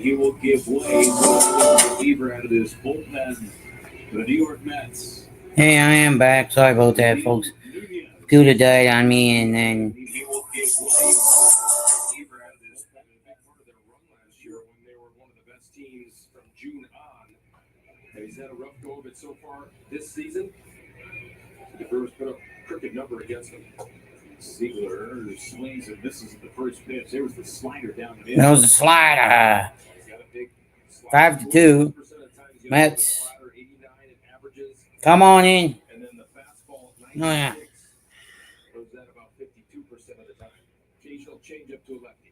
He will give way to the reliever out of this bullpen, the New York Mets. Hey, I am back. Sorry about that, folks. Computer died on me, and then He will give way to the reliever out of this bullpen. A big part of their run last year when they were one of the best teams from June on. And he's had a rough go of it so far this season. The Brewers put up a crooked number against them. Ziegler swings and misses at the first pitch. There was the slider down the middle. that was a slider. 5-2. Mets. Come on in. And then the fastball at Oh, yeah. 96 goes that about 52% of the time. Occasional change up to a lefty.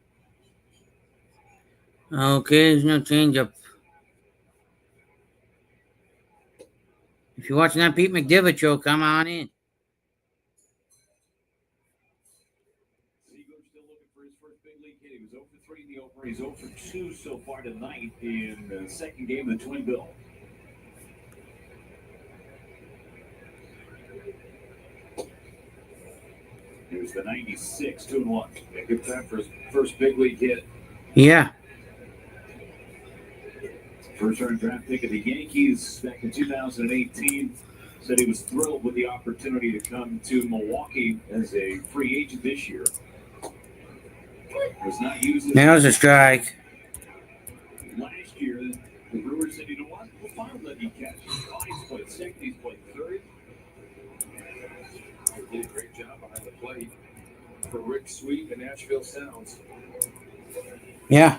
Okay, there's no change up. If you're watching that Pete McDivitt show, come on in. Ziegler still looking for his first big league hit. He was 0 for 3 in the opener. He's 0 for 2 so far tonight in the second game of the Twin Bill. Here's the 96, 2-1. A good time for his first big league hit. Yeah. First round draft pick of the Yankees back in 2018. Said he was thrilled with the opportunity to come to Milwaukee as a free agent this year. Was not used. That was a strike. Last year, the Brewers said, you know what? We'll finally let you catch. He's played second, he's played third. He did a great job behind the plate for Rick Sweet and Nashville Sounds. Yeah.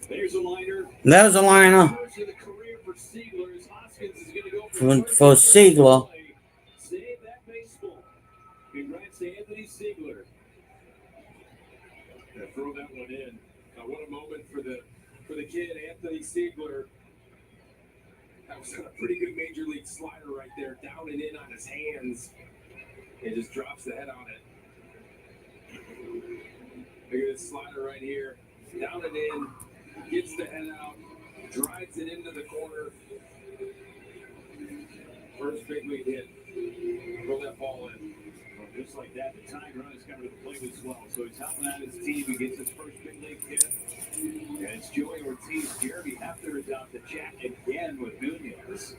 There's a liner. That was a liner. First in the career for Ziegler. Hoskins is going to go For Ziegler. Save that baseball. Congrats to Anthony Ziegler. Throw that one in. What a moment for the kid, Anthony Ziegler. That was a pretty good major league slider right there, down and in on his hands. It just drops the head on it. Look at this slider right here, down and in, gets the head out, drives it into the corner. First big league hit. Throw that ball in. Just like that, the tying run is coming to the plate as well. So he's helping out his team. He gets his first big league hit. And it's Joey Ortiz. Jeremy Hefner is out to chat again with Nunez.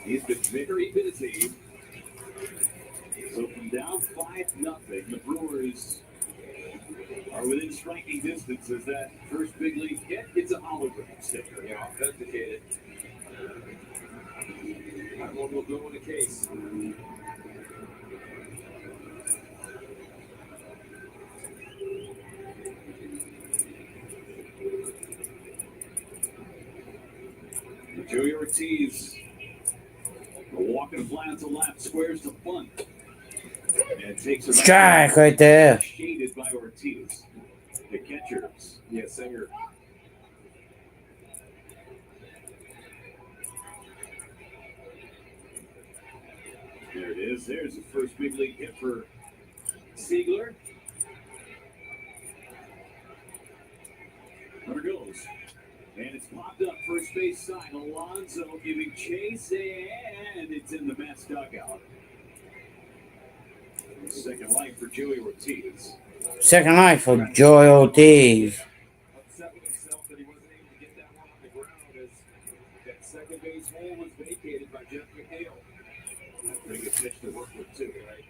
He's been very busy. So from down 5-0, the Brewers are within striking distance as that first big league hit. It's a hologram sticker. Yeah, authenticated. That one will go in the case. Joey Ortiz walking flat to left, squares to bunt. And takes a strike right there. Shaded by Ortiz. The catchers. Yeah, Singer. There it is. There's the first big league hit for Ziegler. There it goes. And it's popped up first base side. Alonso giving chase, and it's in the Mets dugout. Second life for Joey Ortiz. Second life for Joey Ortiz. Upset with himself that he wasn't able to get that one on the ground as that second base hole was vacated by Jeff McNeil. That's a pretty good pitch to work with too, right?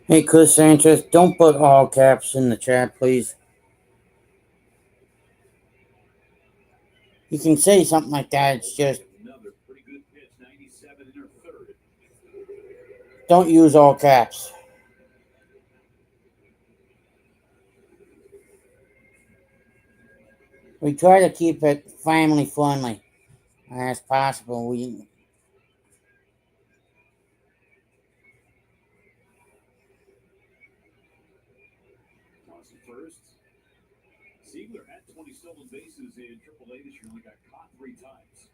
Hey, Chris Sanchez, don't put all caps in the chat, please. You can say something like that. It's just Another pretty good pitch, 97 in her third. don't use all caps. We try to keep it family friendly as possible. First, Ziegler had 20 stolen bases in AAA this year, only got caught 3 times.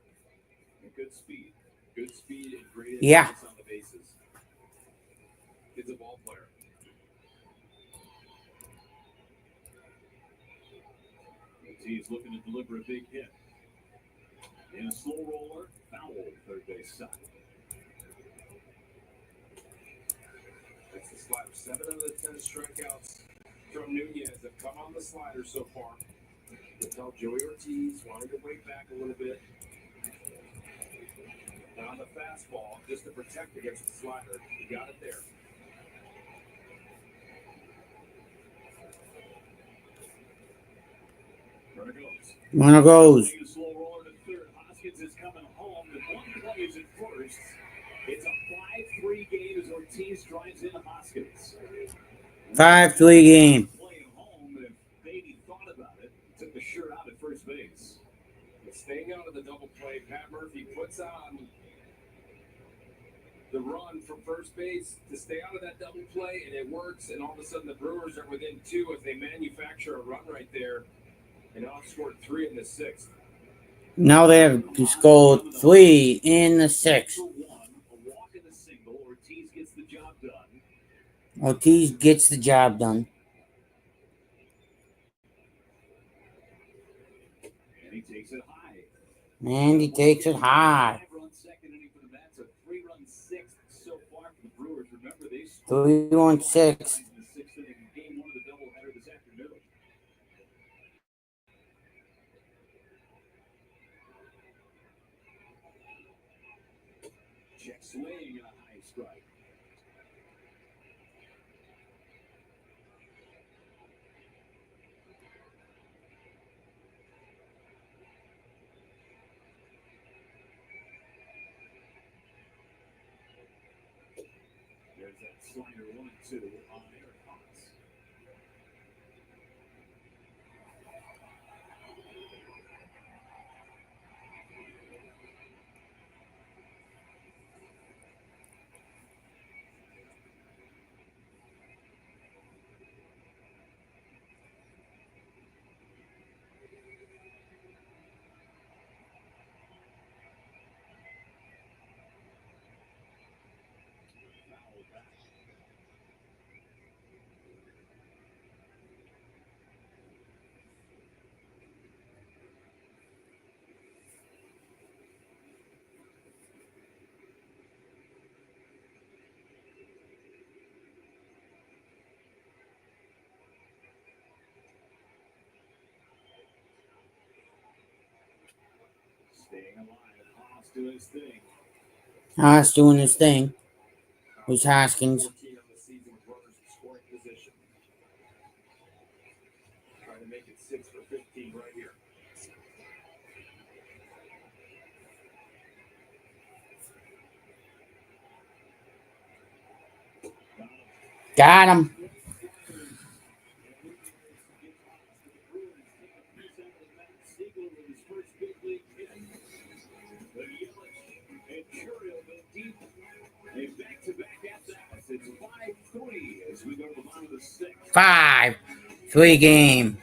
And good speed and great Yeah. on the bases. Kid's a ball player. Ortiz looking to deliver a big hit. And a slow roller, foul third base side. That's the slider. 7 of the 10 strikeouts from Nunez have come on the slider so far. You tell Joey Ortiz wanted to wait back a little bit. And on the fastball, just to protect against the slider, he got it there. Runner goes. Hoskins is coming home. The one play is at first. It's a 5-3 game as Ortiz drives in Hoskins. 5-3 game. Playing home, if Beatty thought about it, took the shirt out at first base. But staying out of the double play, Pat Murphy puts on the run from first base to stay out of that double play, and it works. And all of a sudden, the Brewers are within 2 as they manufacture a run right there. And outscored 3 in the 6th. Now they have scored 3 in the 6th. Ortiz gets the job done. Ortiz gets the job done. And he takes it high. And he takes it high. 5-run second inning for the Mets, a 3-run 6th so far for the Brewers. Remember, they 3-1-6. in the 6th inning, game 1 of the doubleheader this afternoon. Check swing and a high strike. There's that slider 1-2 on Eric Potts. Staying alive, Haas doing his thing. Haas doing his thing. Who's Hoskins? 14 on the season with runners in scoring position. Trying to make it 6 for 15 right here. Got him. It's 5-3 as we go to the bottom of the 6th. 5-3 game.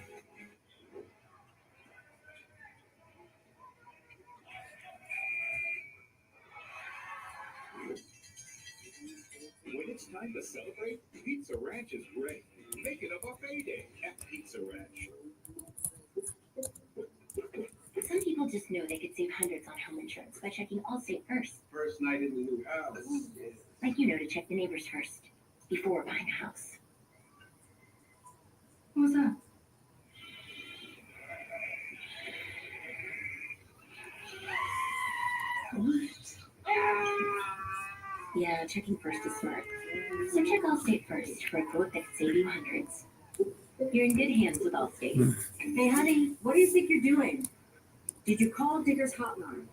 When it's time to celebrate, Pizza Ranch is great. Make it a buffet day at Pizza Ranch. Some people just know they could save hundreds on home insurance by checking Allstate first. First night in the new house. Like you know to check the neighbors first before buying a house. What was that? Yeah, checking first is smart. So check Allstate first for a quote that could save you hundreds. You're in good hands with Allstate. Hey, honey, what do you think you're doing? Did you call Digger's Hotline?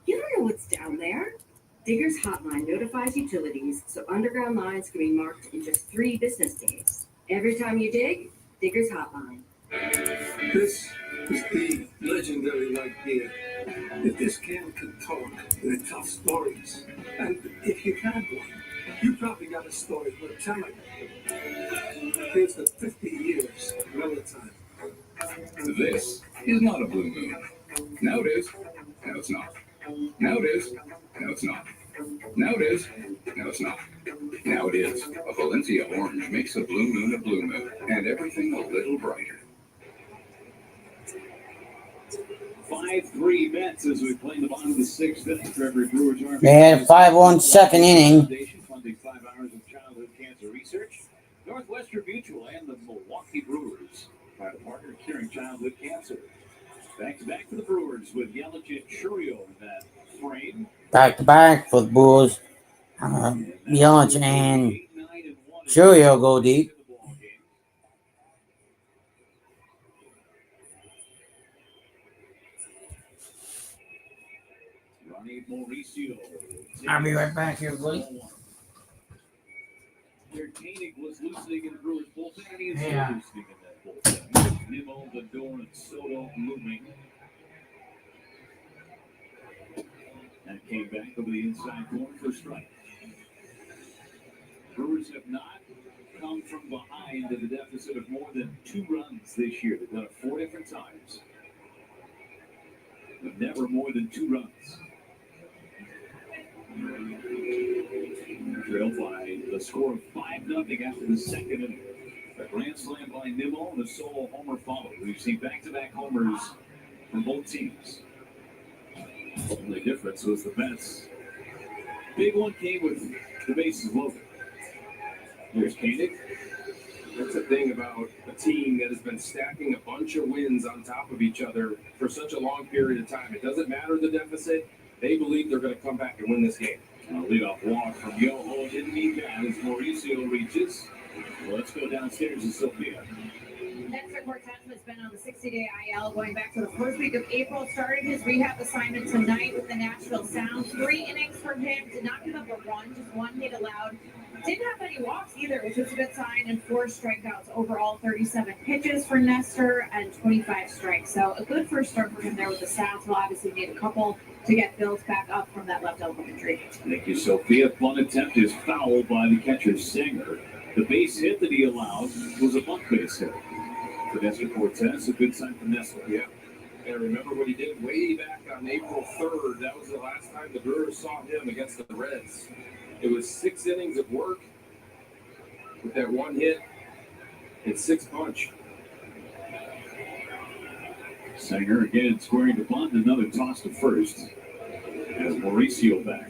You don't know what's down there. Digger's Hotline notifies utilities so underground lines can be marked in just 3 business days. Every time you dig, Digger's Hotline. This is the legendary light beer. If this can talk, they're tough stories. And if you had one, you probably got a story worth telling. Here's the 50 years of Melatonin. This is not a blue moon. Now it is. Now it's not. Now it is. Now it's not. Now it is. Now it's not. Now it is. A Valencia orange makes a blue moon, and everything a little brighter. 5-3 Mets as we play in the bottom of the 6th inning for every Brewers Army. They had a 5-1 second inning. Funding 5 hours of childhood Childhood Cancer Research, Northwestern Mutual, and the Milwaukee Brewers try to partner curing childhood cancer. Back to back for the Brewers with Yelich and Churio in that frame. Back to back for the Brewers. Yelich and Churio go deep. I'll be right back here, buddy. Koenig was loosening in the Brewers bullpen, and he is Yeah. loosening in that bullpen. Nimmo, Lindor, and Soto moving. And came back over the inside corner for a strike. Brewers have not come from behind to the deficit of more than 2 runs this year. They've done it 4 different times, but never more than 2 runs. Trailed by the score of 5-0 after the second inning. A grand slam by Nimmo and a solo homer followed. We've seen back-to-back homers from both teams. The only difference was the Mets. Big one came with the bases loaded. Here's Koenig. That's the thing about a team that has been stacking a bunch of wins on top of each other for such a long period of time. It doesn't matter the deficit. They believe they're going to come back and win this game. Leadoff walk from Yoho didn't need that as Mauricio reaches. Well, let's go downstairs to Sophia. Nestor Cortez has been on the 60-day IL going back to the first week of April. Started his rehab assignment tonight with the Nashville Sounds. 3 innings from him. Did not give up a run, just 1 hit allowed. Didn't have any walks either, which was a good sign, and 4 strikeouts overall. 37 pitches for Nestor and 25 strikes. So a good first start for him there with the Sounds. He'll obviously need a couple to get built back up from that left elbow injury. Thank you, Sophia. Bunt attempt is fouled by the catcher Singer. The base hit that he allowed was a bunt base hit. For Nestor Cortez, a good sign for Nestor. Yeah. And remember what he did way back on April 3rd. That was the last time the Brewers saw him against the Reds. It was 6 innings of work with that 1 hit and 6 punch. Singer again squaring to bunt, another toss to first. As Mauricio back.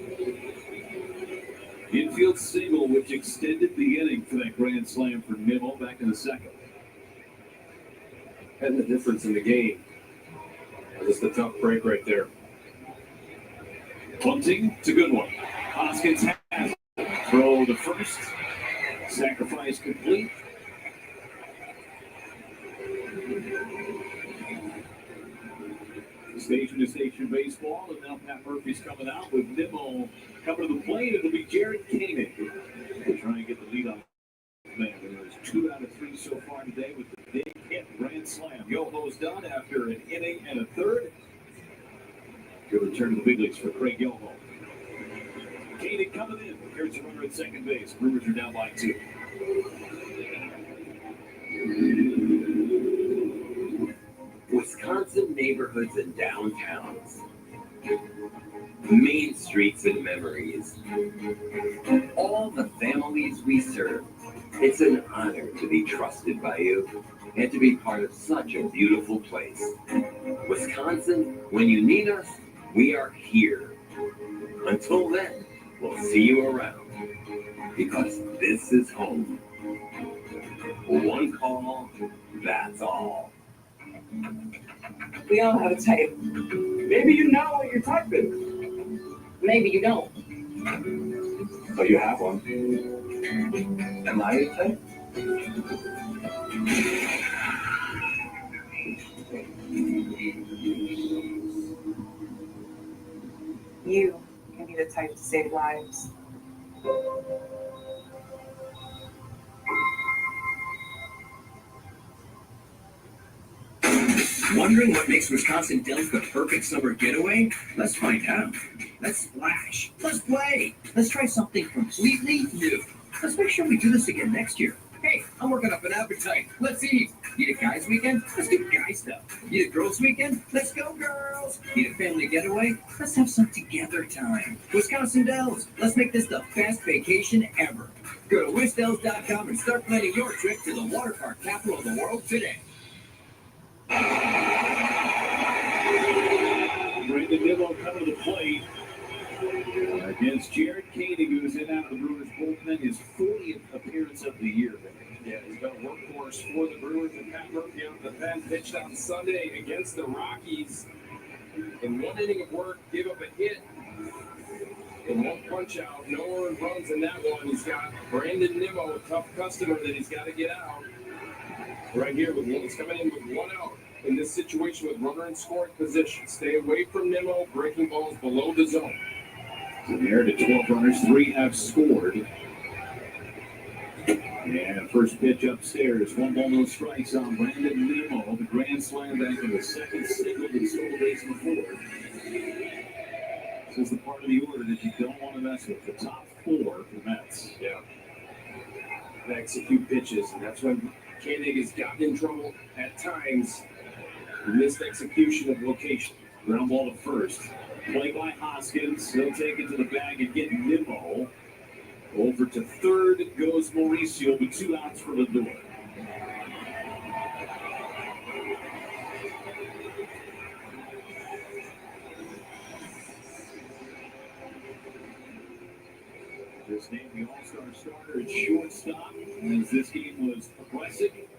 Infield single, which extended the inning for that grand slam for Nimmo back in the second. And the difference in the game. Just a tough break right there. Bunting, it's a good one. Hoskins has it. Throw to first. Sacrifice complete. Station to station baseball, and now Pat Murphy's coming out with Nimmo coming to the plate. It'll be Jared Koenig trying to get the lead on man. There's 2 out of 3 so far today with the big hit grand slam. Yoho's done after an inning and a third. Good return to the big leagues for Craig Yoho. Koenig coming in. Here's the runner at second base. Brewers are down by 2. Wisconsin neighborhoods and downtowns, main streets and memories, all the families we serve. It's an honor to be trusted by you and to be part of such a beautiful place. Wisconsin, when you need us, we are here. Until then, we'll see you around, because this is home. One call, that's all. We all have a type. Maybe you know what your type is. Maybe you don't. But you have one. Am I your type? You can be the type to save lives. Wondering what makes Wisconsin Dells the perfect summer getaway? Let's find out. Let's splash. Let's play. Let's try something completely new. Let's make sure we do this again next year. Hey, I'm working up an appetite. Let's eat. Need a guys' weekend? Let's do guy stuff. Need a girls' weekend? Let's go, girls. Need a family getaway? Let's have some together time. Wisconsin Dells. Let's make this the best vacation ever. Go to wisdells.com and start planning your trip to the water park capital of the world today. Brandon Nimmo coming to the plate against Jared Koenig, who is in out of the Brewers bullpen. His 40th offense of the year. Yeah, he's been a workhorse for the Brewers, and Pat Murphy out the pen pitched on Sunday against the Rockies. In 1 inning of work, gave up a hit in 1 punch out. No earned runs in that one. He's got Brandon Nimmo, a tough customer that he's got to get out. Right here, he's coming in with 1 out in this situation with runner in scoring position. Stay away from Nimmo, breaking balls below the zone. So there to 12 runners, 3 have scored. And first pitch upstairs, 1 ball, no strikes on Brandon Nimmo. The grand slam back in the second single that he stole base before. This is the part of the order that you don't want to mess with. The top 4 for the Mets. Yeah. They execute pitches, and that's when Koenig has gotten in trouble at times. Missed execution of location. Ground ball to first. Play by Hoskins. He'll take it to the bag and get Nimmo. Over to third goes Mauricio with 2 outs for Lindor. Just named the All-Star starter at shortstop, as this game was classic.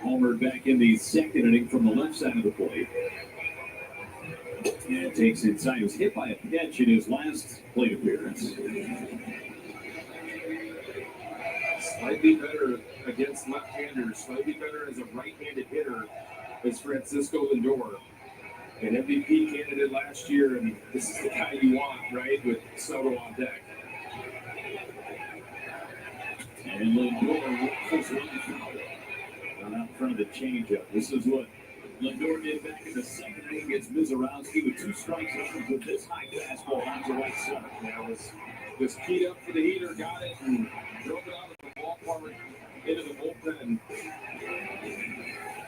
Homer back in the second inning from the left side of the plate. And takes inside. He was hit by a pitch in his last plate appearance. Slightly better against left-handers, slightly better as a right-handed hitter is Francisco Lindor. An MVP candidate last year, and this is the guy you want, right, with Soto on deck. And Lindor was one foul. Out in front of the changeup. This is what Lindor did back in the second inning against Mizorowski with 2 strikes with this high fastball out to right center. Yeah, was keyed up for the heater, got it, and drove it out of the ballpark into the bullpen.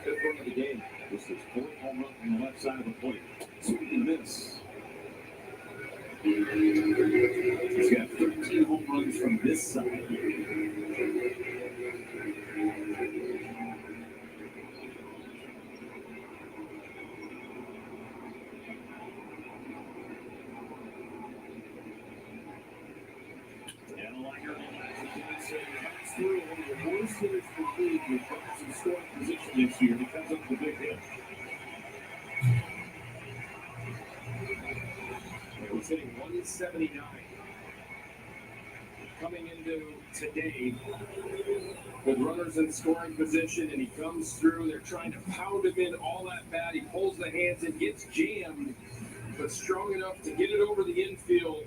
Good run of the game. This is 4th home run from the left side of the plate. Swing and miss. He's got 13 home runs from this side. Through one of the worst hitters in the league with runners in scoring position this year because of the big hit. It was hitting 179. Coming into today with runners in scoring position, and he comes through. They're trying to pound him in all that bat. He pulls the hands and gets jammed, but strong enough to get it over the infield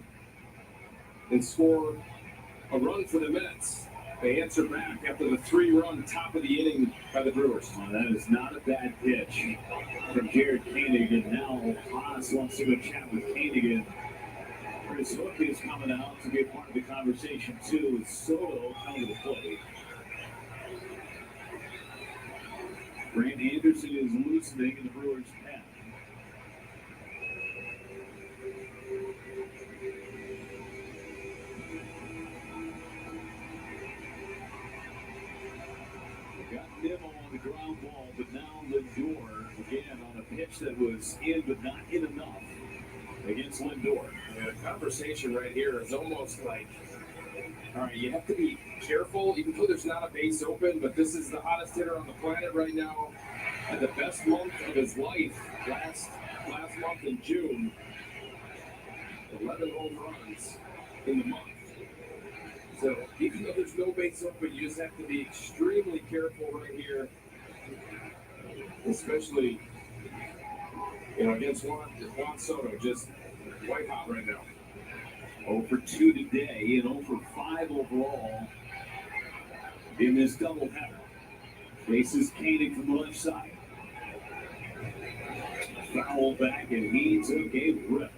and score a run for the Mets. They answer back after the 3-run top of the inning by the Brewers. Well, that is not a bad pitch from Jared Koenig, and now Haas wants to go chat with Koenig. And Chris Hook is coming out to be a part of the conversation, too, with Soto coming to the plate. Brand Anderson is loosening in the Brewers' pen. Got Nimmo on the ground ball, but now Lindor again on a pitch that was in but not in enough against Lindor. Yeah, the conversation right here is almost like, all right, you have to be careful, even though there's not a base open, but this is the hottest hitter on the planet right now. Had the best month of his life last month in June. 11 home runs in the month. So even though there's no base open, you just have to be extremely careful right here, especially against Juan Soto, just white hot right now. 0 for 2 today and 0 for 5 overall in this doubleheader. Faces Koenig from the left side. Foul back, and he took a rip.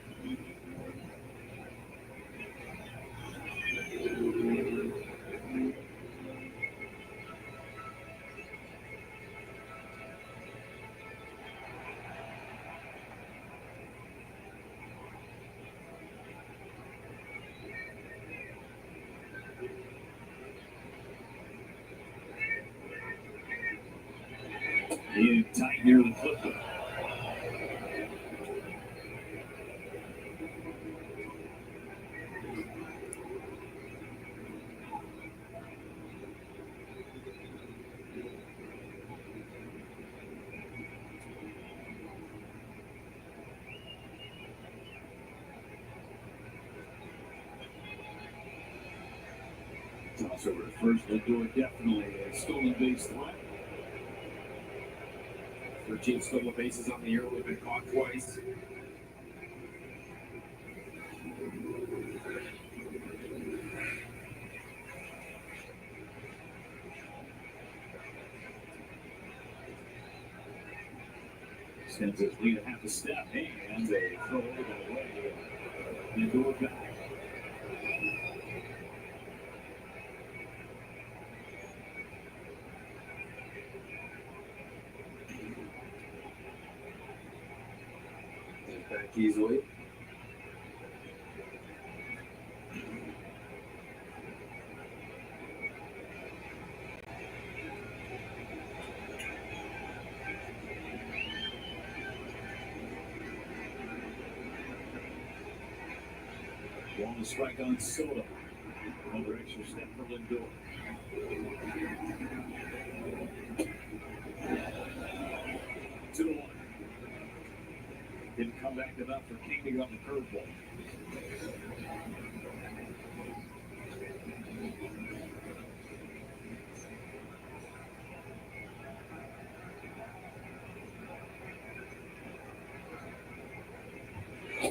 In tight near the football. Crossover at first, Lindor definitely a stolen base threat. 13 stolen bases on the year, we've been caught twice. Sends his lead a half a step, and they throw it away. Lindor back. Back easily. One to strike on Soto. Another extra step for Lindor. 2-1. Didn't come back enough for King to go on the curveball.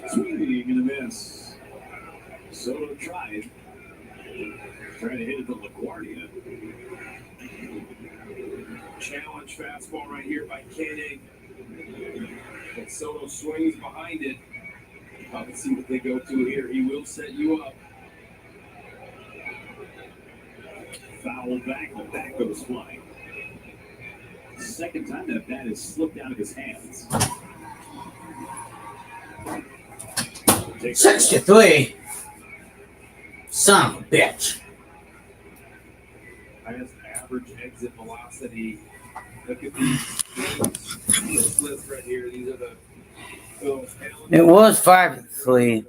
Swinging and a miss. Soto tried. Trying to hit it to LaGuardia. Challenge fastball right here by Koenig. And Soto swings behind it. Let's see what they go to here. He will set you up. Foul back, the back goes flying. Second time that bat has slipped out of his hands. 63. Son of a bitch. Highest average exit velocity. Look at this list right here. These are the It was 5-3.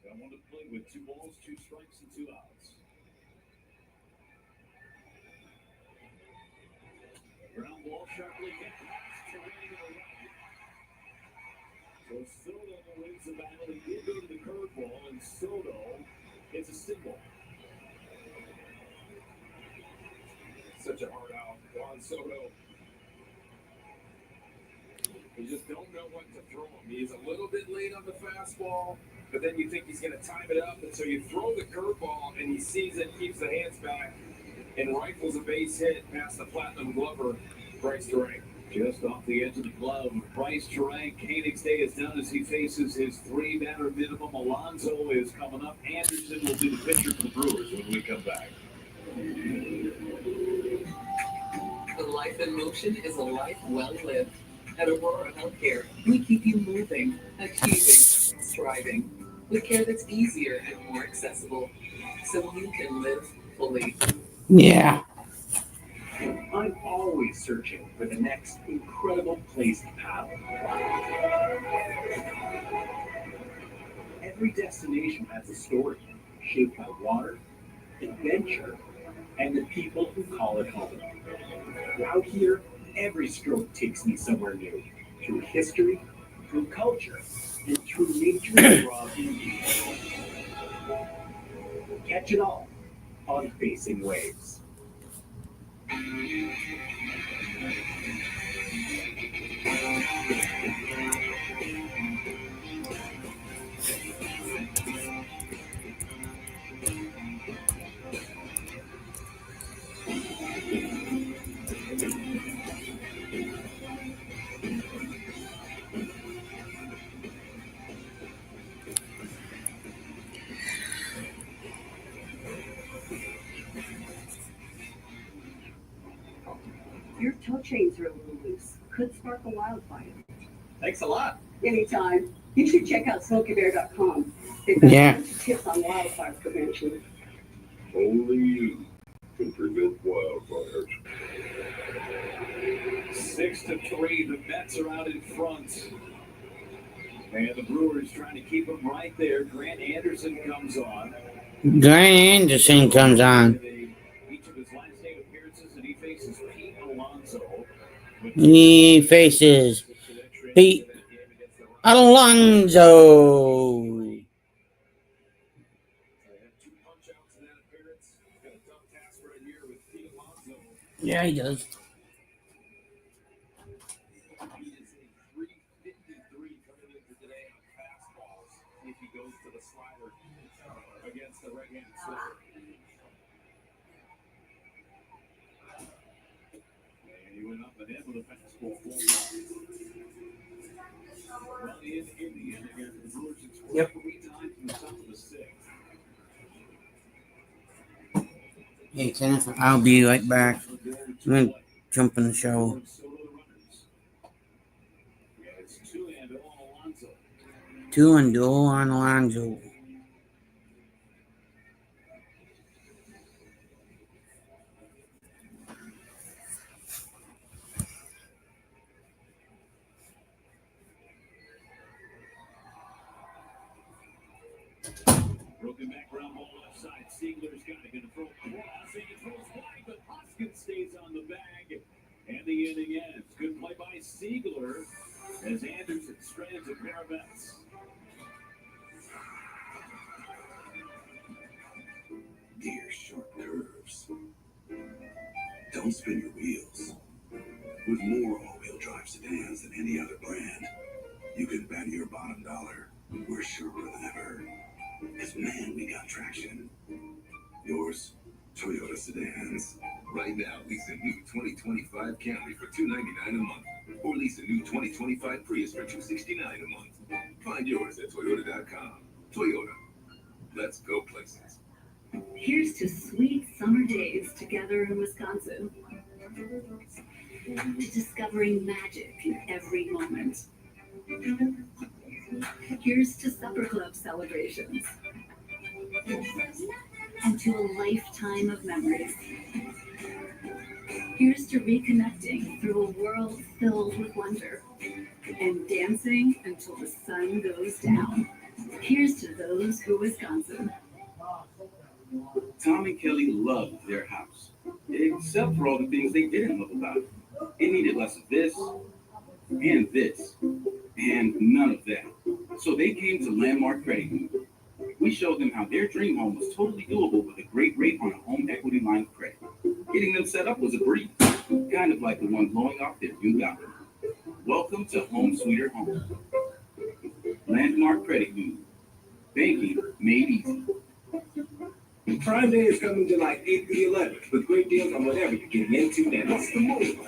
I want to play with 2 balls, 2 strikes, and 2 outs. Ground ball sharply hit. So Soto wins the battle. He did go to the curveball, and Soto hits a single. such a hard out. Juan Soto. You just don't know what to throw him. He's a little bit late on the fastball, but then you think he's going to time it up, and so you throw the curveball, and he sees it, keeps the hands back, and rifles a base hit past the platinum glover, Bryce Terang. Just off the edge of the glove, Bryce Terang. Koenig's day is done as he faces his 3-batter minimum. Alonso is coming up. Anderson will be the pitcher for the Brewers when we come back. A life in motion is a life well lived. At Aurora Healthcare, we keep you moving, achieving, striving, with care that's easier and more accessible, so you can live fully. Yeah. I'm always searching for the next incredible place to paddle. Every destination has a story shaped by water, adventure, and the people who call it home. Out here, every stroke takes me somewhere new, through history, through culture, and through nature's raw beauty. Catch it all on Facing Waves. Your tow chains are a little loose. Could spark a wildfire. Thanks a lot. Anytime. You should check out SmokeyBear.com. They've got a bunch of tips on wildfire prevention. Only you can prevent wildfires. 6-3, the Mets are out in front. And the Brewers trying to keep them right there. Grant Anderson comes on. Grant Anderson comes on. Each of his last 8 appearances, and he faces Pete Alonso. He faces Pete Alonso. Yeah, he does. He is a 353 coming into today on fastballs if he goes to the slider against the right-handed slipper. And he went up and in with a fastball 4-1. Well, in Indiana, again, the Brewers had scored 3 times in the top of the 6th. Hey, Kenneth, I'll be right back. I'm going to jump in the show. It's 2-0 on Alonso. 2-0 on Alonso. Broken back ground ball left side. Siegler's got it. Going to throw across. And he throws wide, but Hoskins stays on the bag. And the inning ends. Good play by Siegler as Anderson strands a pair of bets. Dear short curves. Don't spin your wheels. With more all-wheel drive sedans than any other brand, you can bet your bottom dollar we're surer than ever. Because man, we got traction. Yours, Toyota Sedans. Right now, lease a new 2025 Camry for $299 a month. Or lease a new 2025 Prius for $269 a month. Find yours at Toyota.com. Toyota. Let's go places. Here's to sweet summer days together in Wisconsin. To discovering magic in every moment. Here's to supper club celebrations. And to a lifetime of memories. Here's to reconnecting through a world filled with wonder. And dancing until the sun goes down. Here's to those who Wisconsin. Tom and Kelly loved their house, except for all the things they didn't love about it. It needed less of this, and none of that. So they came to Landmark Credit Union. We showed them how their dream home was totally doable with a great rate on a home equity line of credit. Getting them set up was a breeze, kind of like the one blowing off their new balcony. Welcome to Home Sweeter Home. Landmark Credit Union. Banking made easy. Prime Day is coming July 8th through the 11th with great deals on whatever you're getting into now. What's the move?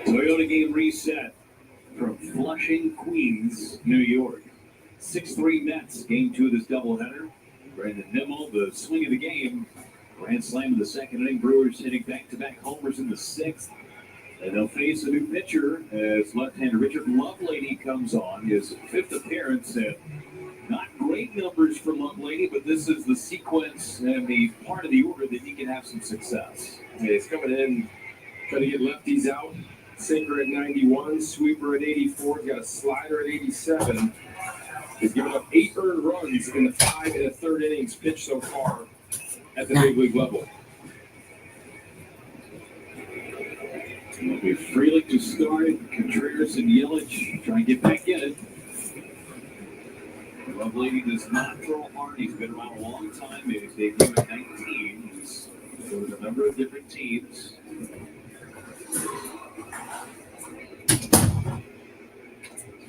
Toyota game reset from Flushing, Queens, New York. 6-3 Mets, game 2 of this doubleheader. Brandon Nimmo, the swing of the game. Grand slam in the second inning. Brewers hitting back-to-back homers in the 6th. And they'll face a new pitcher as left-hander Richard Lovelady comes on. His 5th appearance. Not great numbers for Lovelady, but this is the sequence and the part of the order that he can have some success. Yeah, he's coming in, trying to get lefties out. Sinker at 91, sweeper at 84. He's got a slider at 87. He's given up 8 earned runs in the 5 and a third innings pitched so far at the big league level. It'll be Frelick to start. Contreras and Yelich trying to get back in it. Lovelady does not throw hard. He's been around a long time. Made his debut at 19. He's with a number of different teams.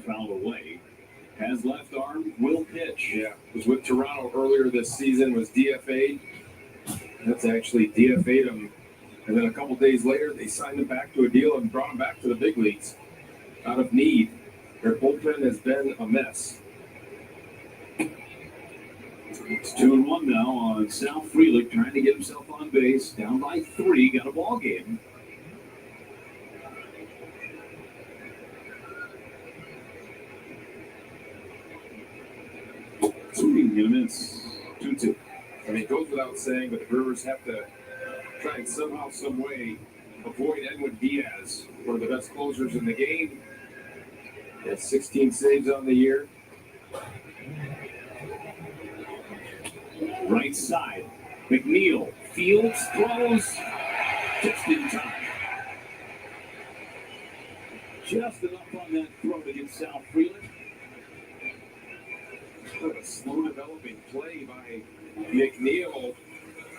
Fouled away. Has left arm, will pitch. Yeah, was with Toronto earlier this season, was DFA'd. That's actually DFA'd him. And then a couple days later, they signed him back to a deal and brought him back to the big leagues out of need. Their bullpen has been a mess. It's 2-1 now on Sal Frelick trying to get himself on base. Down by 3, got a ball game. Swing and a miss. 2-2. I mean, it goes without saying, but the Brewers have to try and somehow, some way avoid Edwin Diaz, one of the best closers in the game. He has 16 saves on the year. Right side. McNeil. Fields. Throws. Just in time. Just enough on that throw to get Sal Freeland. What a slow developing play by McNeil.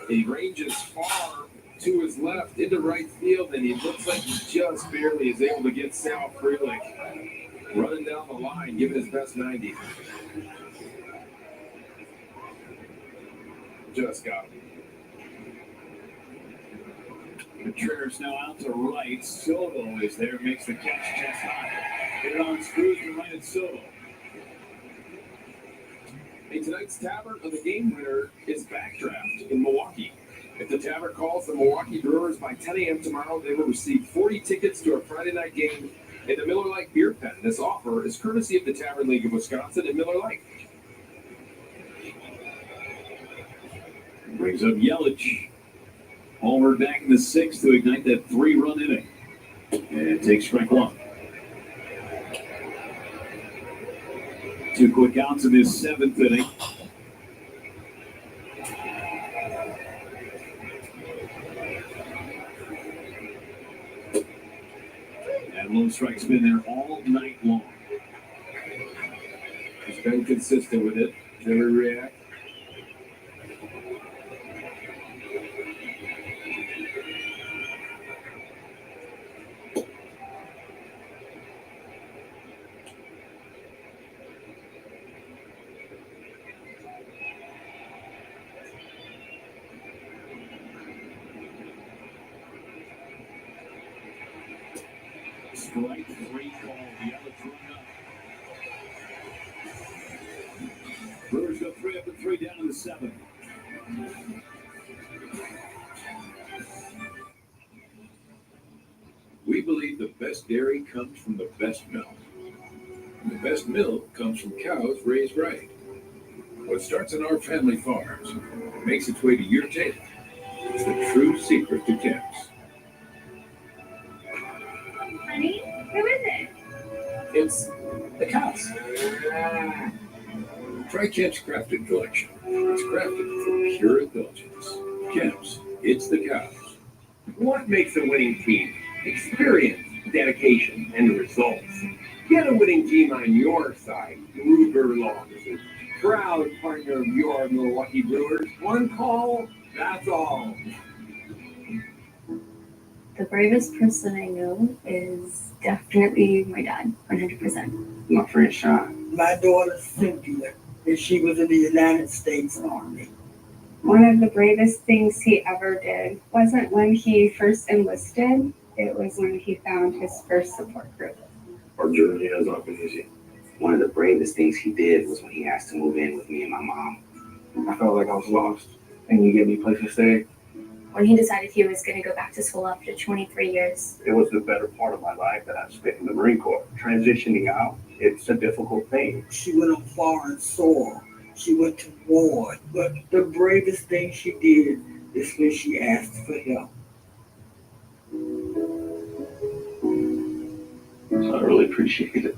He ranges far to his left into right field, and he looks like he just barely is able to get Sal Freeland running down the line, giving his best 90. Just got him. Contreras now out to right. Soto is there, makes the catch chest high. Hit it on screws and right at Soto. Hey, tonight's tavern of the game winner is Backdraft in Milwaukee. If the tavern calls the Milwaukee Brewers by 10 a.m. tomorrow, they will receive 40 tickets to a Friday night game in the Miller Lite Beer Pen. This offer is courtesy of the Tavern League of Wisconsin and Miller Lite. Brings up Yelich. Homer back in the sixth to ignite that 3-run inning. And takes strike one. 2 quick outs in this 7th inning. That lone strike's been there all night long. He's been consistent with it. Never react. Strike 3 called. Yelich run up. Brewers go 3 up and 3 down in the 7th. We believe the best dairy comes from the best milk. And the best milk comes from cows raised right. What starts on our family farms and makes its way to your table is the true secret to Kemp's. Honey, who is it? It's the cows. Try Kemp's Crafted Collection. It's crafted for pure indulgence. Kemp's, it's the cows. What makes a winning team? Experience, dedication, and results. Get a winning team on your side. Gruber Law is a proud partner of your Milwaukee Brewers. One call, that's all. The bravest person I know is definitely my dad, 100%. My friend Sean. My daughter Cynthia, and she was in the United States Army. One of the bravest things he ever did wasn't when he first enlisted, it was when he found his first support group. Our journey has not been easy. One of the bravest things he did was when he asked to move in with me and my mom. I felt like I was lost, and you gave me a place to stay. When he decided he was going to go back to school after 23 years. It was the better part of my life that I spent in the Marine Corps. Transitioning out, it's a difficult thing. She went on foreign soil. She went to war. But the bravest thing she did is when she asked for help. So I really appreciate it.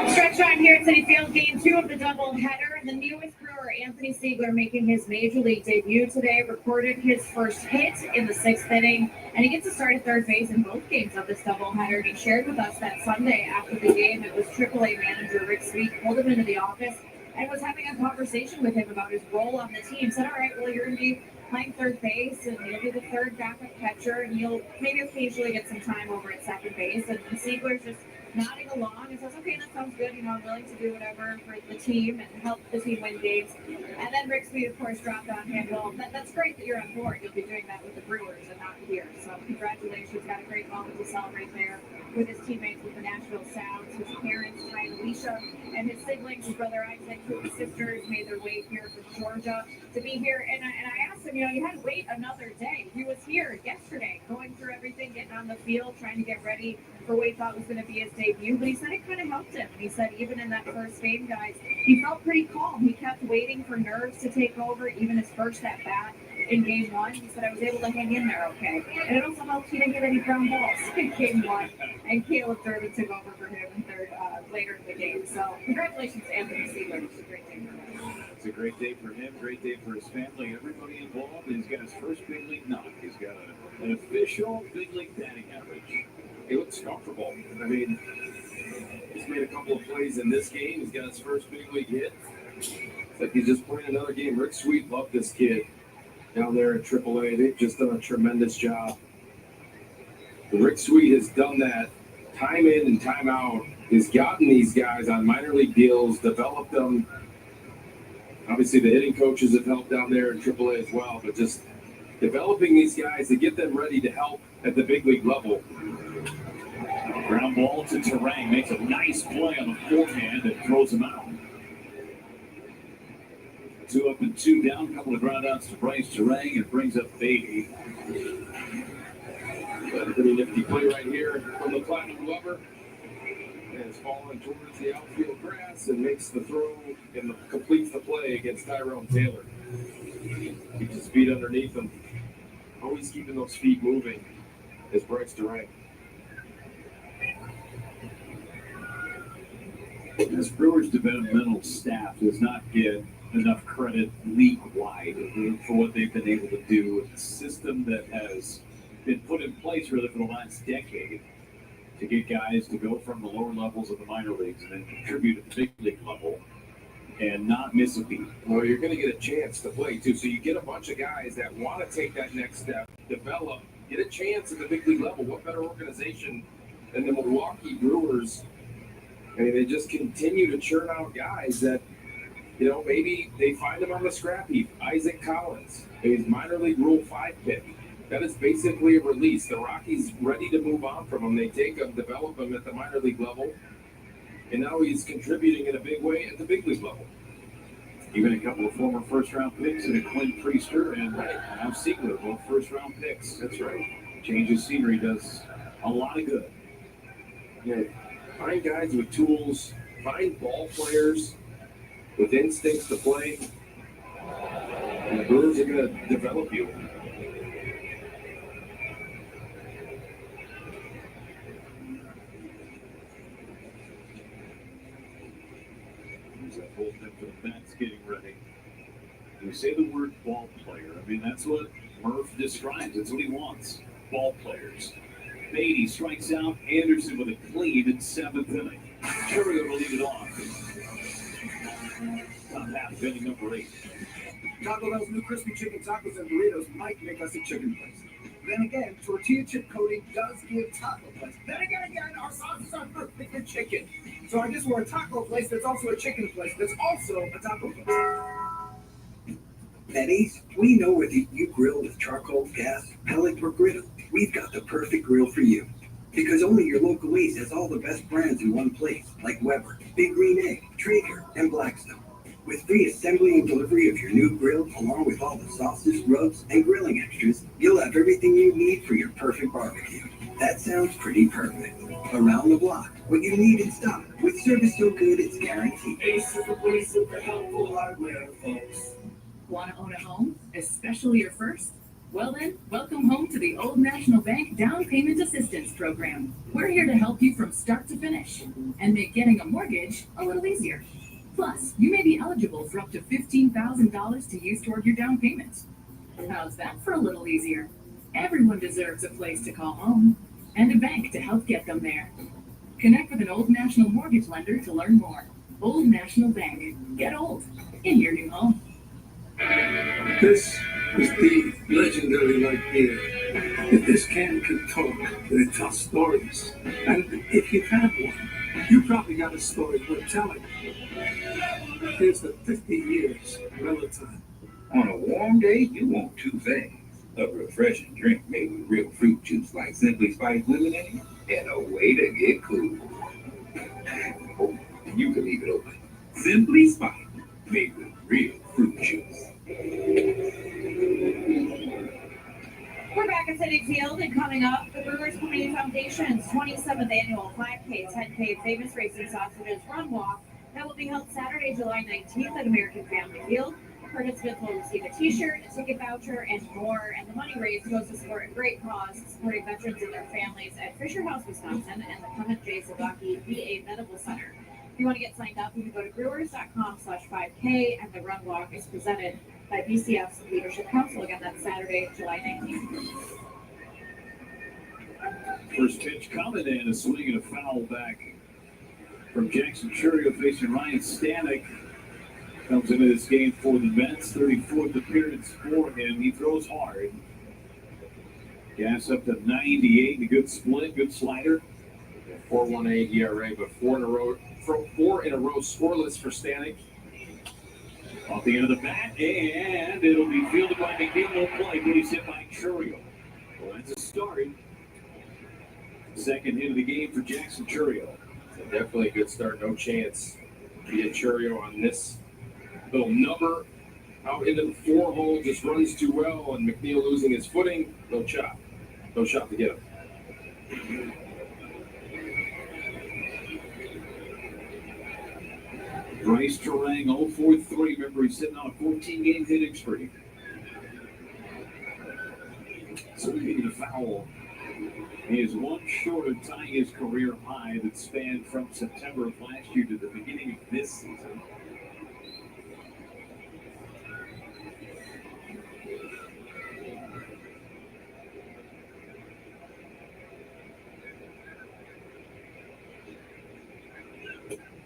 Stretch time here at City Field, game 2 of the doubleheader. The newest brewer, Anthony Siegler, making his major league debut today, recorded his first hit in the 6th inning, and he gets to start at third base in both games of this doubleheader. And he shared with us that Sunday after the game, it was AAA manager Rick Sweet pulled him into the office and was having a conversation with him about his role on the team. Said, all right, well, you're going to be playing third base, and you'll be the third backup catcher, and you'll maybe occasionally get some time over at second base. And Siegler's just nodding along and says, okay, that sounds good. I'm willing to do whatever for the team and help the team win games. And then Rick Sweet, of course, dropped on him. Well, that's great that you're on board. You'll be doing that with the Brewers and not here. So congratulations. Got a great moment to celebrate there with his teammates with the Nashville Sounds. His parents, Ty and Alicia, and his siblings, his brother Isaac, two of his sisters, made their way here from Georgia to be here. And I asked him, you had to wait another day. He was here yesterday going through everything, getting on the field trying to get ready for what he thought was going to be his debut. But he said it kind of helped him. And he said even in that first game, guys, he felt pretty calm. He kept waiting for nerves to take over, even his first at bat in game one. He said, I was able to hang in there okay. And it also helped he didn't get any ground balls in game one. And Caleb Durbin took over for him in third later in the game. So congratulations to Anthony Sealer. It's a great day for him. It's a great day for him, great day for his family, everybody involved. He's got his first big league knock. He's got an official big league batting average. He looks comfortable. I mean, he's made a couple of plays in this game. He's got his first big league hit. It's like he's just playing another game. Rick Sweet loved this kid down there at AAA. They've just done a tremendous job. Rick Sweet has done that time in and time out. He's gotten these guys on minor league deals, developed them. Obviously, the hitting coaches have helped down there in AAA as well, but just developing these guys to get them ready to help at the big league level. Ground ball to Terang, makes a nice play on the forehand and throws him out. 2 up and 2 down, couple of ground outs to Bryce Terang and brings up Beatty. Got a pretty nifty play right here from the Platinum Lover. And it's falling towards the outfield grass and makes the throw and completes the play against Tyrone Taylor. Keeps his feet underneath him. Always keeping those feet moving is Bryce Terang. This Brewers developmental staff does not get enough credit league-wide for what they've been able to do with a system that has been put in place really for the last decade to get guys to go from the lower levels of the minor leagues and then contribute at the big league level and not miss a beat. Well, you're going to get a chance to play, too. So you get a bunch of guys that want to take that next step, develop, get a chance at the big league level. What better organization than the Milwaukee Brewers? I mean, they just continue to churn out guys that, you know, maybe they find him on the scrap heap. Isaac Collins, his minor league Rule 5 pick. That is basically a release. The Rockies ready to move on from him. They take him, develop him at the minor league level, and now he's contributing in a big way at the big league level. Even a couple of former first-round picks in a Clint Priester and now Siegler, both first-round picks. That's right. Change of scenery does a lot of good. Yeah, find guys with tools, find ball players with instincts to play, and the Brewers are going to develop you. There's that bullpen for the bats getting ready. We say the word ball player. I mean, that's what Murph describes. That's what he wants. Ball players. Beatty strikes out Anderson with a clean in 7th inning. Churio will lead it off. Top half of inning number 8. Taco Bell's new crispy chicken tacos and burritos might make us a chicken place. Then again, tortilla chip coating does give taco place. Then again, our sauces are perfect for chicken. So I guess we're a taco place that's also a chicken place that's also a taco place. At Ace, we know whether you grill with charcoal, gas, pellet, or griddle. We've got the perfect grill for you. Because only your local Ace has all the best brands in one place, like Weber, Big Green Egg, Traeger, and Blackstone. With free assembly and delivery of your new grill, along with all the sauces, rubs, and grilling extras, you'll have everything you need for your perfect barbecue. That sounds pretty perfect. Around the block, what you need in stock, with service so good it's guaranteed. Ace is the place super helpful hardware, folks. Want to own a home, especially your first? Well then, welcome home to the Old National Bank Down Payment Assistance Program. We're here to help you from start to finish and make getting a mortgage a little easier. Plus, you may be eligible for up to $15,000 to use toward your down payment. How's that for a little easier? Everyone deserves a place to call home and a bank to help get them there. Connect with an Old National mortgage lender to learn more. Old National Bank. Get old in your new home. This is the legendary light beer. If this can talk, they tell stories. And if you've had one, you probably got a story worth telling. Here's the 50 years Melatonin. On a warm day, you want 2 things. A refreshing drink made with real fruit juice like Simply Spiked Lemonade, and a way to get cool. Oh, you can leave it open. Simply Spiked, made with real fruit juice. We're We're back at City Field, and coming up, the Brewers Community Foundation's 27th annual 5K, 10K Famous Racing Sausages Run Walk that will be held Saturday, July 19th at American Family Field. Participants will receive a t-shirt, a ticket voucher, and more, and the money raised goes to support a great cause, supporting veterans and their families at Fisher House, Wisconsin, and the Clement J. Zabaki VA Medical Center. If you want to get signed up, you can go to brewers.com/5K, and the run walk is presented by BCF's Leadership Council. Again, that's Saturday, July 19th. First pitch coming in, a swing and a foul back from Jackson Churio facing Ryan Stanek. Comes into this game for the Mets, 34th appearance for him. He throws hard. Gas up to 98, a good split, good slider. 4.18 ERA, but four in a row scoreless for Stanek. Off the end of the bat, and it'll be fielded by McNeil. No play, but he's hit by Churio. Well, that's a start. Second hit of the game for Jackson Churio. So definitely a good start. No chance to get Churio on this little number. Out into the 4 hole, just runs too well, and McNeil losing his footing. No chop. No shot to get him. Bryce Terang 0-for-3. Remember, he's sitting on a 14-game hitting streak. So we need a foul. He is one short of tying his career high that spanned from September of last year to the beginning of this season.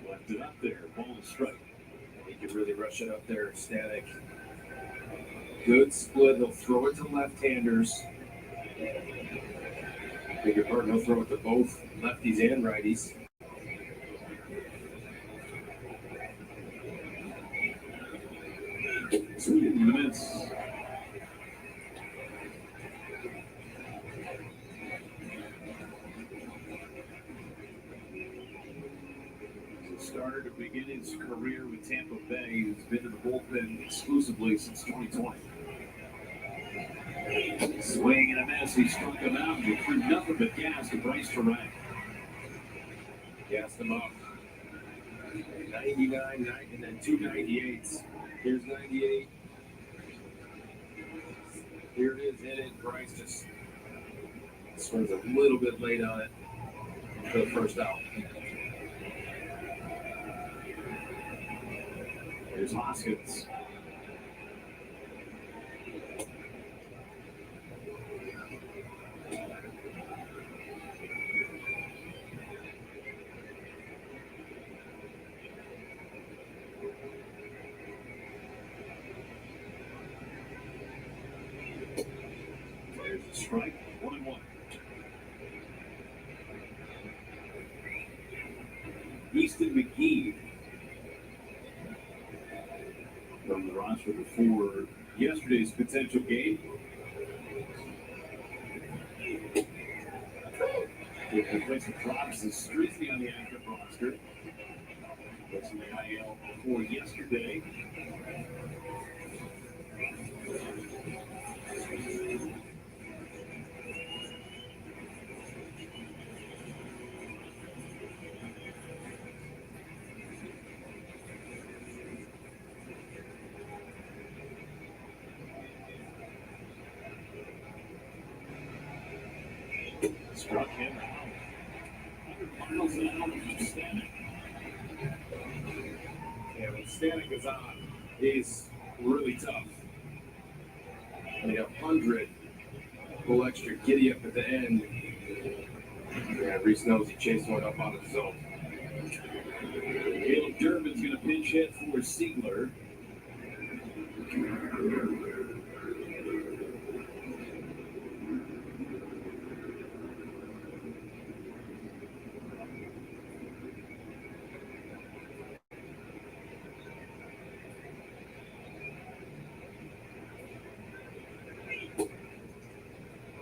Left it up there, ball and strike. He could really rush it up there, Stanek. Good split. He'll throw it to left-handers. Beg your pardon, he'll throw it to both lefties and righties. Swing and a miss. Starter to begin his career with Tampa Bay. He's been in the bullpen exclusively since 2020. Swing and a miss. He struck him out and threw nothing but gas to Bryce Terang. Gassed him up. 99, and then 2 98s. Here's 98. Here it is, hit it. Bryce just swings a little bit late on it for the first out. Here's Hoskins. There's a strike, 1-1. Easton McGee from the roster before yesterday's potential game. He plays the Props and Strizzy on the active roster. Was in the IL before yesterday. Struck him out. 100 miles an hour from Stanek. Yeah, when Stanek is on, he's really tough. And 100, a little extra giddy up at the end. Yeah, Reese knows he chased one up out of his zone. Caleb Durbin's going to pinch hit for Siegler.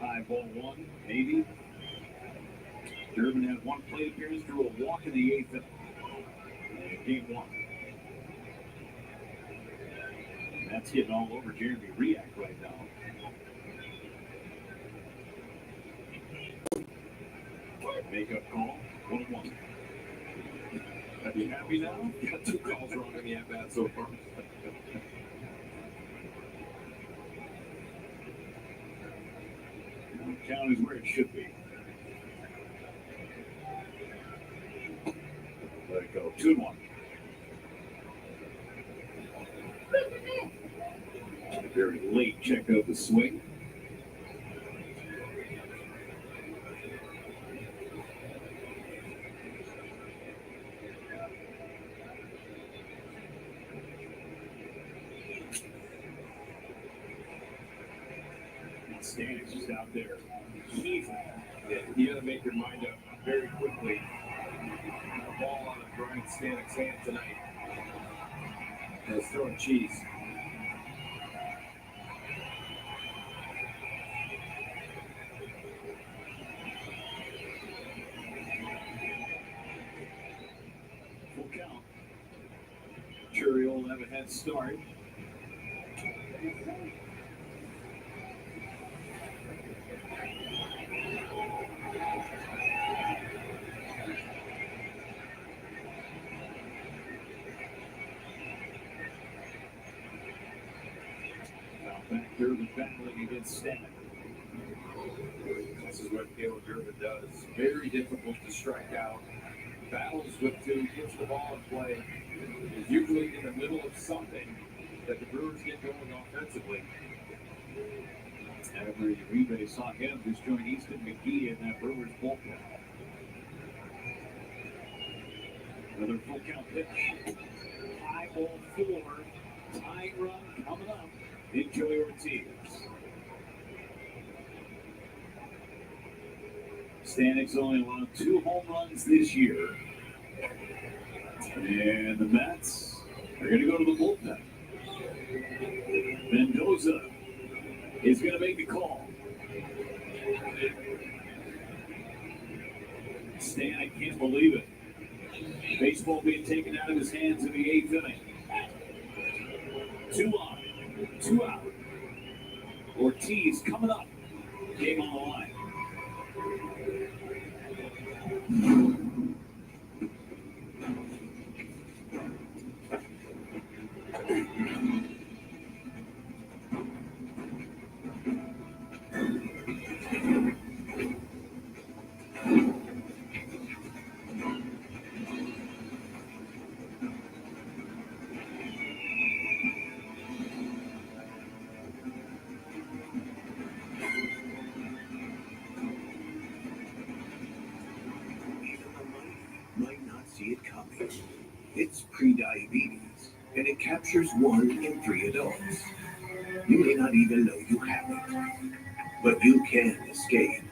High ball 1, maybe. Durbin had one plate appearance, drew a walk in the 8th inning. Game 1. And that's getting all over Jeremy Riak right now. Makeup call, 1-1. Are you happy now? Got 2 calls wrong in the at-bat so far. Count is where it should be. Let it go. 2-1. Very late checked out the swing. Stan's just out there. You got to make your mind up very quickly. A ball on a Brian Stanek's hand tonight. And it's throwing cheese. Full count. Jury will have a head start. Back Durbin battling against Stanek. This is what Caleb Durbin does. Very difficult to strike out. Battles with 2, gets the ball in play. Is usually in the middle of something that the Brewers get going offensively. Every rebase saw him just join Easton McGee in that Brewers bullpen. Another full count pitch. High ball 4. Tying run coming up. Enjoy Ortiz. Stanek's only allowed 2 home runs this year. And the Mets are going to go to the bullpen. Mendoza is going to make the call. Stanek can't believe it. Baseball being taken out of his hands in the 8th inning. 2 on. 2 out. Ortiz coming up. Game on the line. It's prediabetes, and it captures 1 in 3 adults. You may not even know you have it, but you can escape.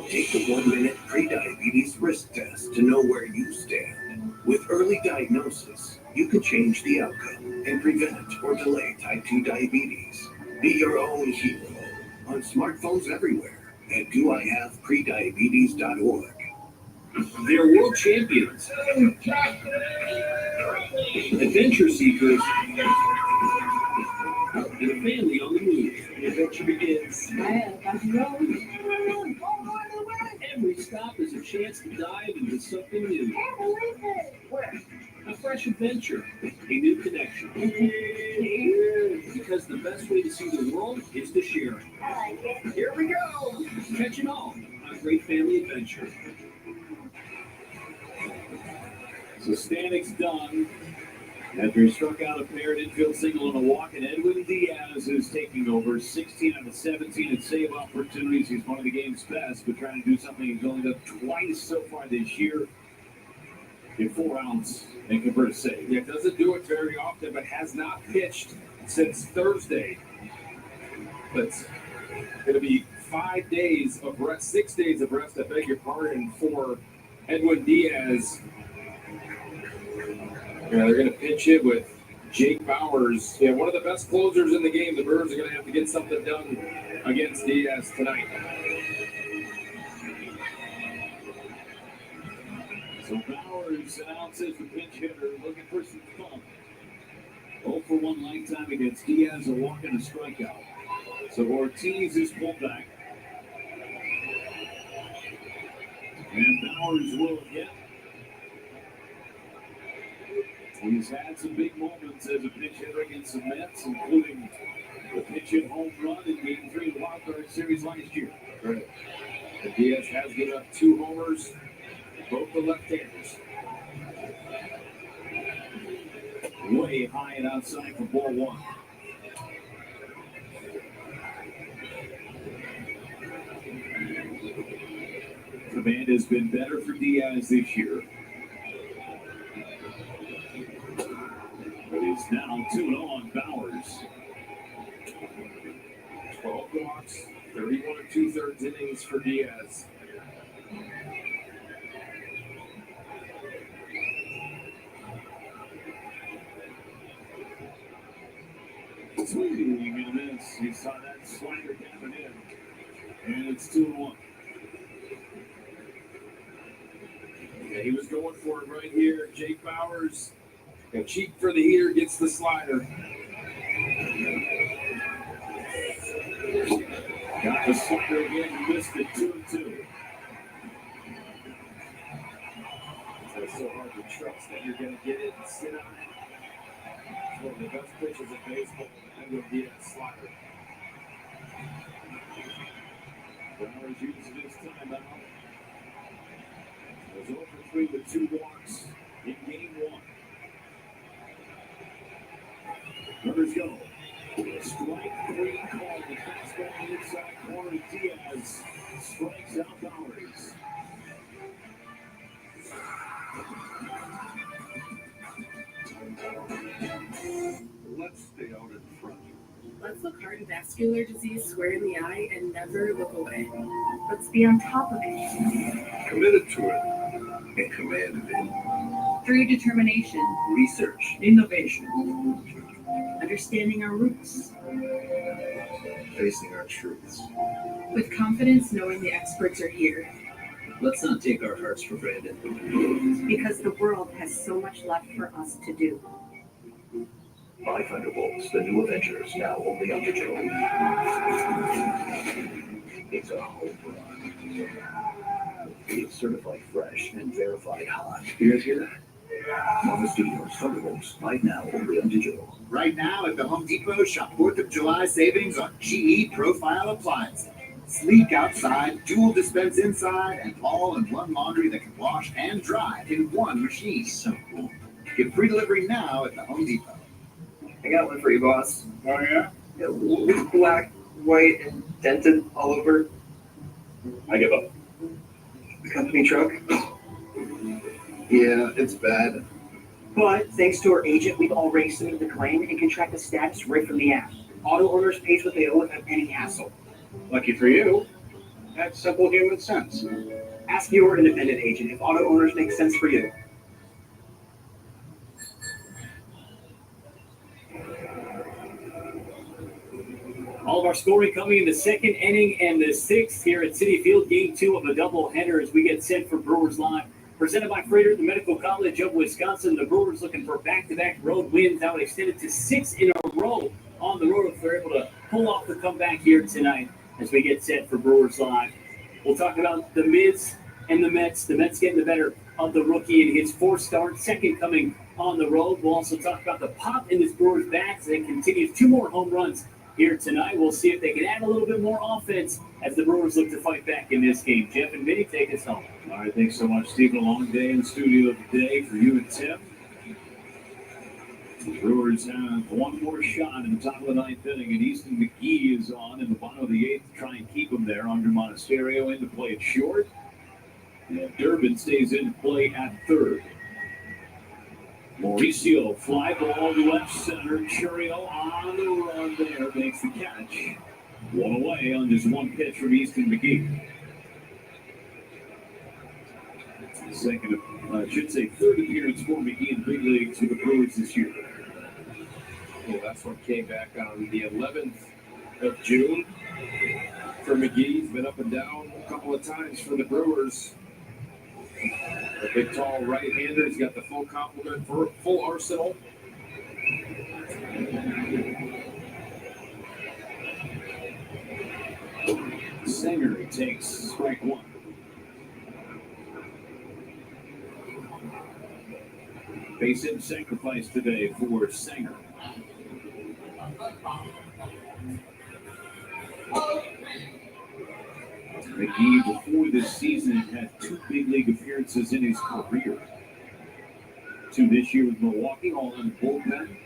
Take the 1-minute prediabetes risk test to know where you stand. With early diagnosis, you can change the outcome and prevent or delay type 2 diabetes. Be your own hero on smartphones everywhere at doihaveprediabetes.org. They're world champions, adventure seekers, and a family on the move. The adventure begins. Every stop is a chance to dive into something new. A fresh adventure, a new connection. Because the best way to see the world is to share it. Here we go! Catch it all on a great family adventure. So Stanek's done. After he struck out a pair, an infield single and a walk, and Edwin Diaz is taking over 16 out of 17 at save opportunities. He's one of the game's best, but trying to do something he's only done twice so far this year. In 4 outs and convert a save. Yeah, doesn't do it very often, but has not pitched since Thursday. But it's going to be 5 days of rest, 6 days of rest, I beg your pardon, for Edwin Diaz. Yeah, they're going to pinch it with Jake Bowers. Yeah, one of the best closers in the game. The Brewers are going to have to get something done against Diaz tonight. So Bowers announces the pinch hitter looking for some fun. 0 for 1 lifetime against Diaz, a walk and a strikeout. So Ortiz is pulled back. And Bowers will again. He's had some big moments as a pinch hitter against the Mets, including the pitch hit home run in Game 3 of the Wild Card Series last year. Right. And Diaz has given up 2 homers, both the left-handers. Way high and outside for ball 1. Command has been better for Diaz this year. But he's now 2-0 on Bowers. 12 walks, 31 2/3 innings for Diaz. Swinging and a miss. You saw that slider coming in. And it's 2-1. Yeah, he was going for it right here. Jake Bowers, a cheek for the heater, gets the slider. Got the slider again, missed it 2-2. It's so hard to trust that you're going to get it and sit on it. It's one of the best pitches in baseball, and you'll get a slider. Bowers uses his timeout. Was over 3 with 2 walks in Game 1. Runners go. A strike 3 call. The fastball inside corner. Diaz strikes out Bowers. Let's stay out in front. Let's look cardiovascular disease square in the eye and never look away. Let's be on top of it. Committed to it and commanded it. Through determination, Research, innovation, understanding our roots. Facing our truths. With confidence, knowing the experts are here. let's not take our hearts for granted. Because the world has so much left for us to do. By Thunderbolts, the new Avengers, now only on digital. It's a home run. It's certified fresh and verified hot. You guys hear that? Marvel Studios Thunderbolts, right now only on digital. Right now at the Home Depot, shop 4th of July savings on GE Profile Appliances. Sleek outside, dual dispense inside, and all-in-one laundry that can wash and dry in one machine. So cool. Get free delivery now at the Home Depot. I got one for you, boss. Oh, yeah? It's black, white, and dented all over. I give up. The company truck. Yeah, it's bad. But thanks to our agent, we've already submitted the claim and can track the status right from the app. Auto owners pays what they owe without any hassle. Lucky for you. That's simple human sense. Ask your independent agent if auto owners make sense for you. All of our scoring coming in the second inning and the sixth here at Citi Field. Game 2 of a doubleheader as we get set for Brewers Live. Presented by Freighter, the Medical College of Wisconsin. The Brewers looking for back-to-back road wins. Now extended to 6 in a row on the road if they're able to pull off the comeback here tonight as we get set for Brewers Live. We'll talk about the Mids and the Mets. The Mets getting the better of the rookie in his fourth start, second coming on the road. We'll also talk about the pop in this Brewers bat as it continues 2 more home runs here tonight. We'll see if they can add a little bit more offense as the Brewers look to fight back in this game. Jeff and Vinny, take us home. All right, thanks so much, Stephen. A long day in the studio today for you and Tim. The Brewers have one more shot in the top of the ninth inning, and Easton McGee is on in the bottom of the eighth to try and keep him there. Andre Monasterio in to play it short, and Durbin stays in to play at third. Mauricio, fly ball to left center. Churio on the run there, makes the catch. One away on just one pitch from Easton McGee. Second, third appearance for McGee in the big leagues with the Brewers this year. Well, that's one came back on the 11th of June for McGee. He's been up and down a couple of times for the Brewers. A big, tall right-hander. He's got the full complement, full arsenal. Sanger takes strike one. Base hit sacrifice today for Sanger. McGee, before this season, had 2 big league appearances in his career. 2 this year with Milwaukee, all in the bullpen.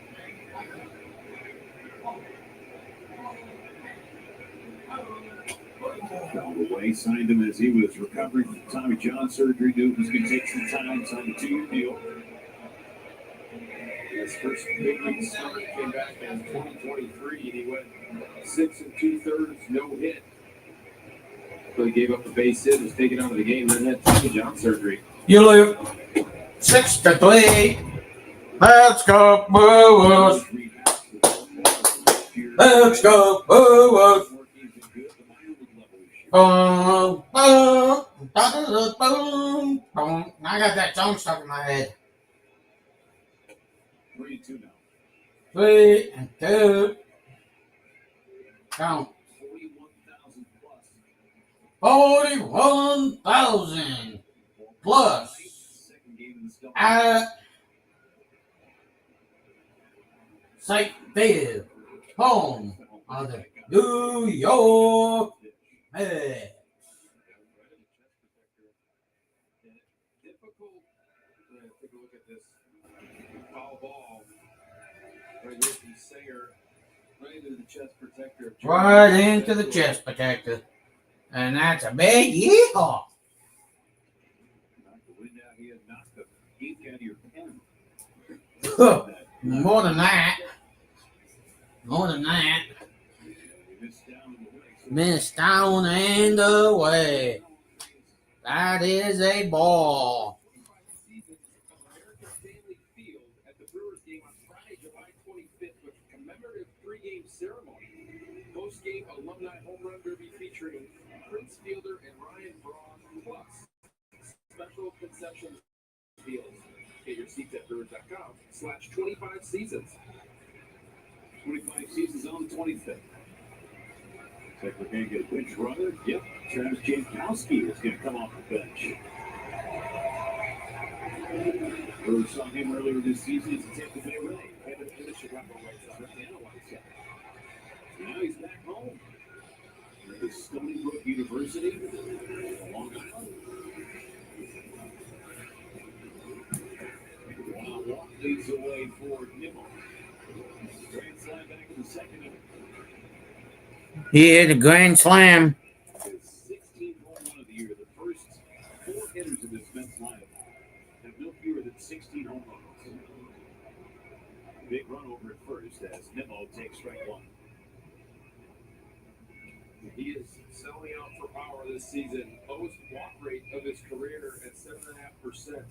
Found away, signed him as he was recovering from Tommy John surgery. Knew he was going to take some time, signed a 2-year deal. His first big league start came back in 2023, and he went 6 2/3, no hit. So he gave up a base hit, was taken out of the game, then had Tommy John surgery. You lose 6-3. Let's go, Brewers. Let's go, Brewers. Boom, boom, boom, boom. I got that song stuck in my head. 3-2 now. 3-2. Count. 41,000 plus at St. David, home of the New York Mets. Take a look at this foul ball right here from Sanger, right into the chest protector. Right into the chest protector. And that's a big yeehaw. Knocked the wind out here, knocked the ink out of your pen. More than that. More than that. Missed down and away. That is a ball. At the Brewers game on Friday, July 25th, with a commemorative pregame ceremony. Post-game alumni home run derby featuring Prince Fielder and Ryan Braun, plus special concession deals. Get your seats at brewers.com/25seasons. 25 seasons on the 25th. Looks like we're going to get a bench runner. Yep, Travis Jankowski is going to come off the bench. Brewers saw him earlier this season as a Tampa Bay Ray. Had to finish it up on White Sox. Now he's back home. At Stony Brook University, Long Island. Wild walk leads the way for Nimmo. Grand slam back in the second inning. He hit a grand slam. His 16th home run of the year. The first 4 hitters of this Mets lineup have no fewer than 16 home runs. Big run over at first as Nimmo takes strike 1. He is selling out for power this season. Lowest walk rate of his career at 7.5%.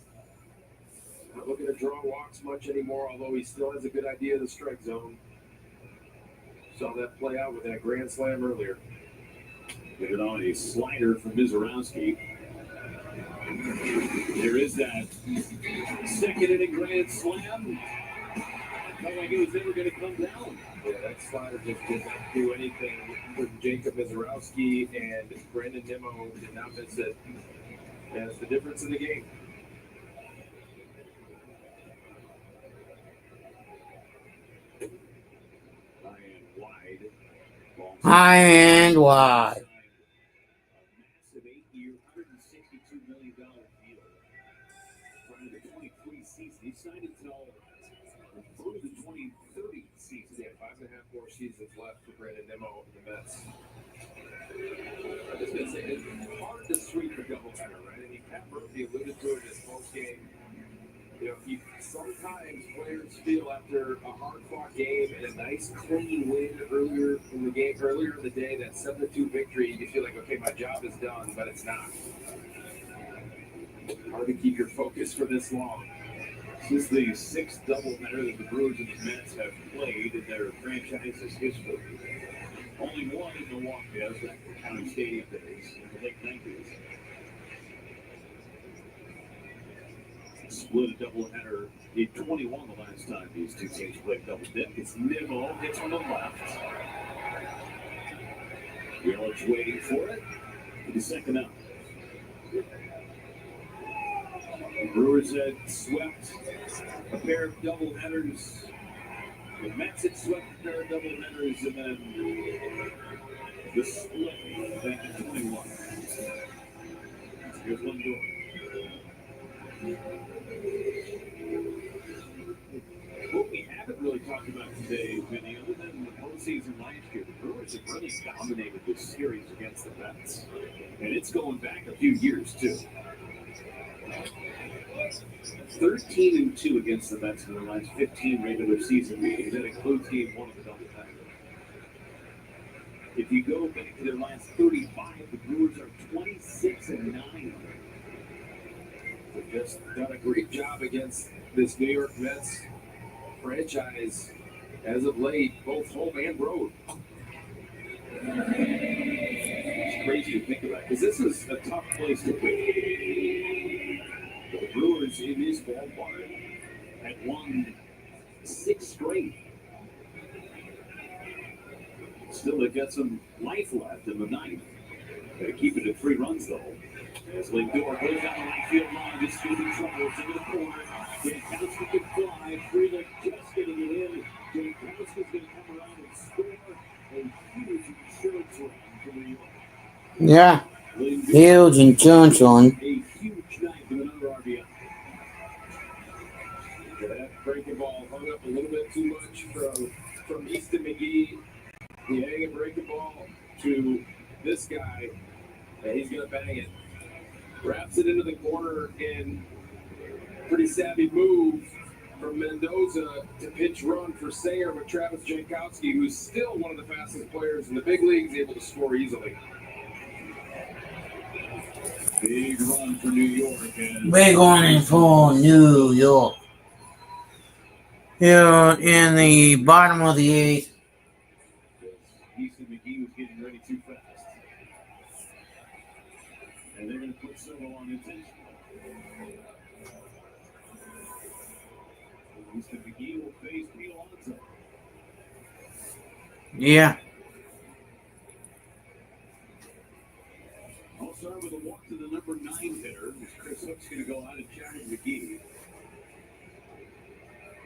Not looking to draw walks much anymore, although he still has a good idea of the strike zone. Saw that play out with that grand slam earlier. Get it on a slider from Mizorowski. There is that second inning grand slam. Felt like it was never going to come down. Yeah, that slider just did not do anything for Jacob Mizorowski, and Brandon Nimmo did not miss it. That's the difference in the game. High and wide. Massive 8-year, $162 million deal. Prior to the 23 season, he signed it till through the 2030 season. He had 5.5 more seasons left for Brandon Nimmo and the Mets. I was going to say, it's hard to sweep a doubleheader, right? I mean, Pat Murphy alluded to it in his post game. You know, sometimes players feel after a hard-fought game and a nice, clean win earlier in the day, that 7-2 victory, you feel like, okay, my job is done, but it's not. Hard to keep your focus for this long. This is the 6th doubleheader that the Brewers and the Mets have played in their franchise's history. Only one in Milwaukee, that was back in the County Stadium days in the late 90s. Split a doubleheader in 21 the last time these two teams played double dip. It's Nimmo, hits on the left. Yelich waiting for it. For the second out. The Brewers had swept a pair of doubleheaders. The Mets had swept a pair of doubleheaders, and then the split back in 21. Here's Lindor. What we haven't really talked about today, Vinny, other than the postseason last year, the Brewers have really dominated this series against the Mets. And it's going back a few years, too. 13-2 against the Mets in the last 15 regular season games. That includes game 1 of the doubleheader. If you go back to their last 35, the Brewers are 26-9. They've just done a great job against this New York Mets franchise as of late, both home and road. It's crazy to think about because this is a tough place to win. The Brewers in this ballpark had won 6 straight. Still, they've got some life left in the ninth. Got to keep it at 3 runs, though. As Lindor goes down the right field line, just scooping troubles into the corner. Jankowski can fly. Freeland just getting it in. Jankowski's going to come around and score a huge insurance run for New York. Yeah. Huge insurance run. A huge night with another RBI. That breaking ball hung up a little bit too much from Easton McGee. He hang a breaking ball to this guy, and he's going to bang it. Wraps it into the corner, and pretty savvy move from Mendoza to pitch run for Sayer with Travis Jankowski, who's still one of the fastest players in the big leagues, able to score easily. Big run for New York. Big one for New York. Here in the bottom of the 8th. Easton McGee was getting ready too fast. And they're going to put Solo on intention. Easton McGee will face Pete Alonso. Yeah. I'll start with a walk to the number 9 hitter. Chris Hook's going to go out and challenge McGee.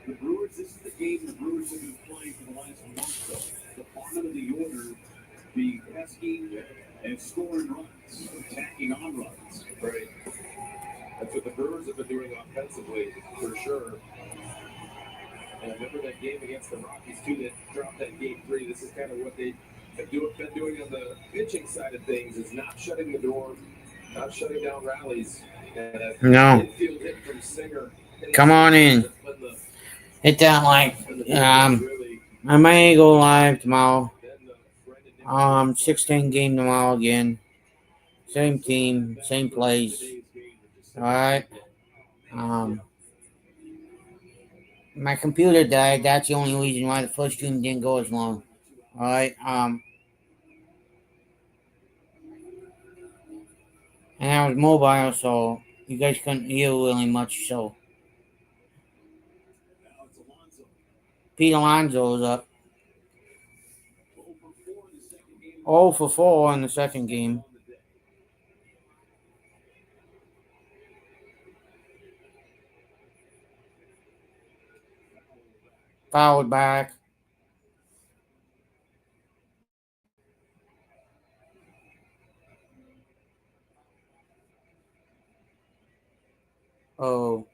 The Brewers, this is the game the Brewers have been playing for the last month, though. The bottom of the order being pesky and scoring runs, attacking on runs. Right. That's what the Brewers have been doing offensively, for sure. And I remember that game against the Rockies, too, that dropped that game 3. This is kind of what they have been doing on the pitching side of things, is not shutting the door, not shutting down rallies. No. Infield hit from Singer. Come on in. Hit that like, I may go live tomorrow. 16 game tomorrow again. Same team, same place. Alright. My computer died. That's the only reason why the first stream didn't go as long. Alright. And I was mobile, so you guys couldn't hear really much, so. Pete Alonso's up. 0 for 4 in the second game. Fouled back. Oh.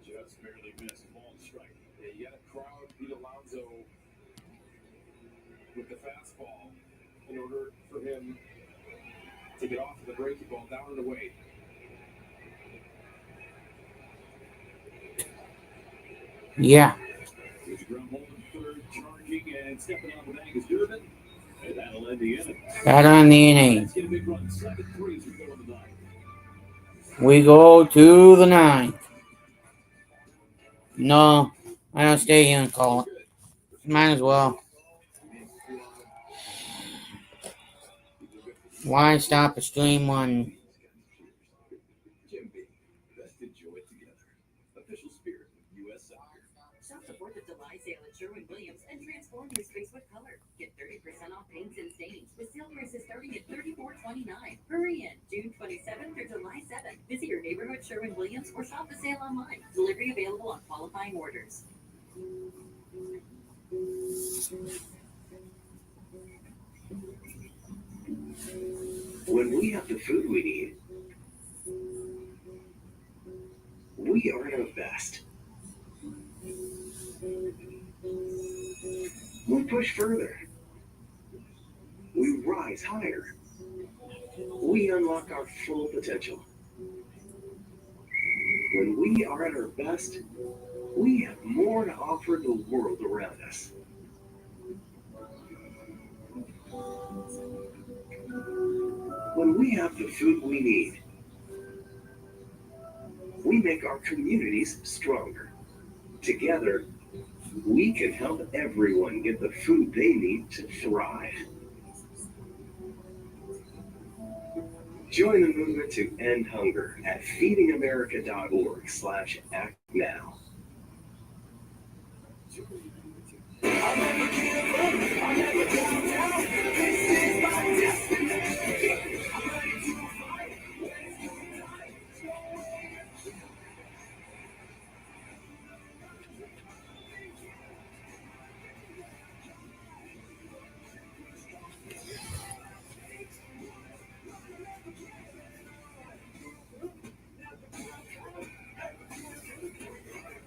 Just barely missed. Ball strike. Yeah, you got to crowd Pete Alonso with the fastball in order for him to get off of the breaking ball down and away. Yeah. There's a ground ball in third, charging and stepping on the bag is Durbin. And that'll end the inning. That'll end the inning. Let's get a big run. 7-3 as we go to the 9th. We go to the 9th. No, I don't stay here and call it. Might as well. Why stop a stream when... Let's enjoy it together. Official spirit of U.S. Soccer. Shop the 4th of July sale at Sherwin-Williams and transform your space with color. Get 30% off paints and stains with sale prices starting starting at $34.29. Hurry in June 27th through July 7th. Visit your neighborhood Sherwin-Williams or shop the sale online. Delivery available on qualifying orders. When we have the food we need, we are at our best. We push further. We rise higher. We unlock our full potential. When we are at our best, we have more to offer the world around us. When we have the food we need, we make our communities stronger. Together, we can help everyone get the food they need to thrive. Join the movement to end hunger at feedingamerica.org/actnow.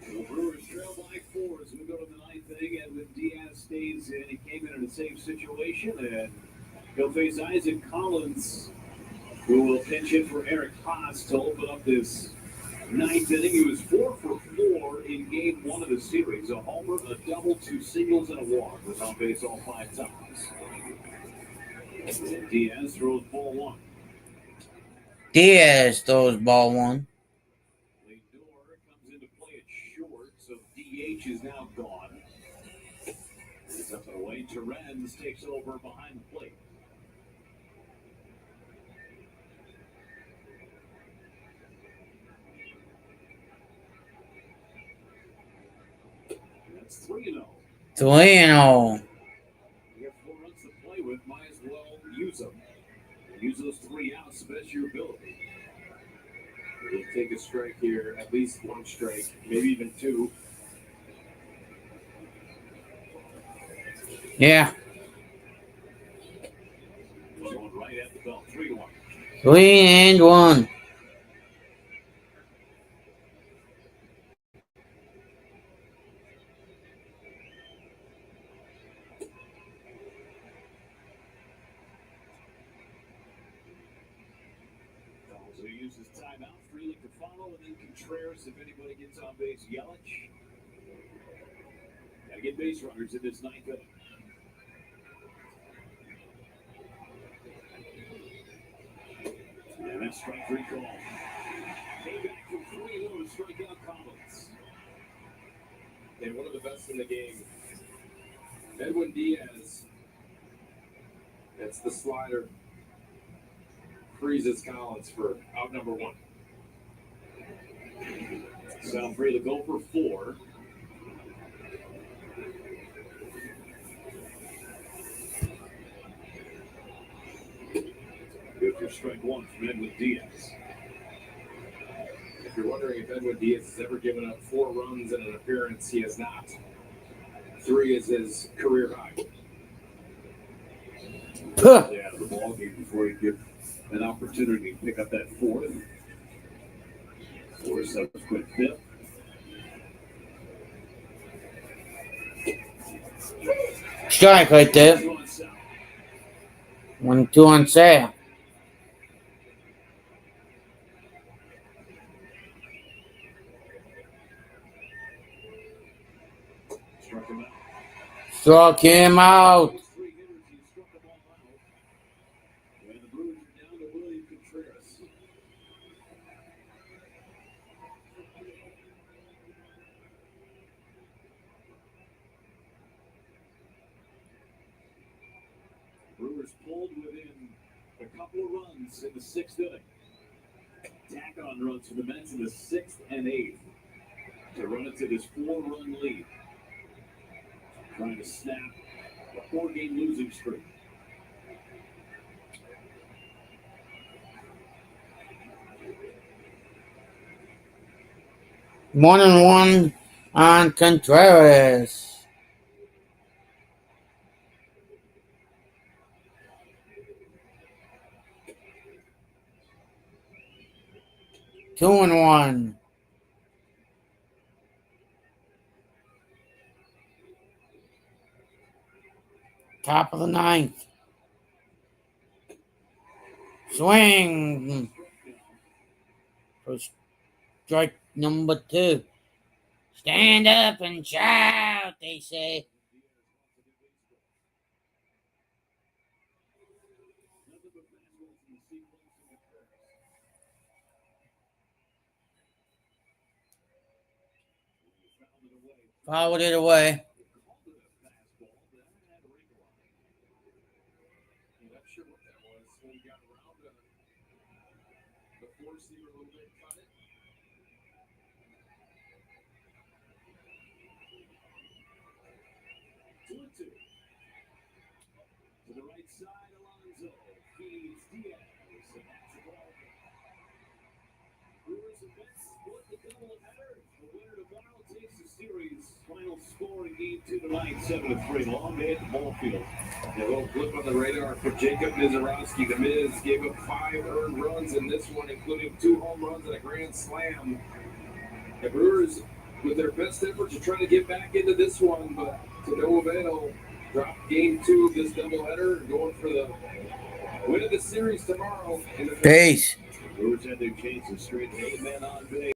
The Brewers trail by 4 as we go to the ninth inning, and when Diaz stays in, he came in a safe situation, and he'll face Isaac Collins, who will pinch hit for Eric Haas to open up this ninth inning. He was 4 for 4 in game 1 of the series. A homer, a double, 2 singles, and a walk. Was on base all 5 times. And Diaz throws ball 1. Diaz throws ball 1. Lindor comes into play at short, so DH is now gone. It's up and away. Terrence takes over behind the plate. That's 3-0. 3-0. You have 4 runs to play with, might as well use them. Use those 3 outs to best your ability. He'll take a strike here, at least 1 strike, maybe even 2. Yeah. Going right at the belt. 3-1. 3-1. So he uses timeout. Freely to follow, and then Contreras, if anybody gets on base, Yelich. Got to get base runners in this ninth inning. And that's strike 3 call. Came back from 3-0 to strike out Collins. And one of the best in the game, Edwin Diaz. That's the slider. Freezes Collins for out number 1. Sound free to go for 4. Good for strike 1 from Edwin Diaz. If you're wondering if Edwin Diaz has ever given up 4 runs in an appearance, he has not. 3 is his career high. Out of the ball game before he get an opportunity to pick up that 4th. Or subsequent 5th. Strike right there. 1-2 on sale. Struck him out. And the Brewers are down to William Contreras. Brewers pulled within a couple of runs in the 6th inning. Tack-on runs for the Mets in the 6th and 8th to run it to this 4-run lead. Trying to snap a 4-game losing streak. 1-1 on Contreras. Two and 1. Top of the 9th. Swing. For strike number 2. Stand up and shout, they say. Fouled it away. To the right side, Alonso feeds Diaz. And that's a ball. Brewers and Mets split the doubleheader. The winner tomorrow takes the series. Final score in game 2 tonight, 7-3. Long day at the ball field. A little blip on the radar for Jacob Mizorowski. The Miz gave up 5 earned runs in this one, including 2 home runs and a grand slam. The Brewers, with their best effort to try to get back into this one, but to no avail, dropped game 2 of this doubleheader, going for the win of the series tomorrow. Peace. The Brewers had their chance to straight 8 men on base.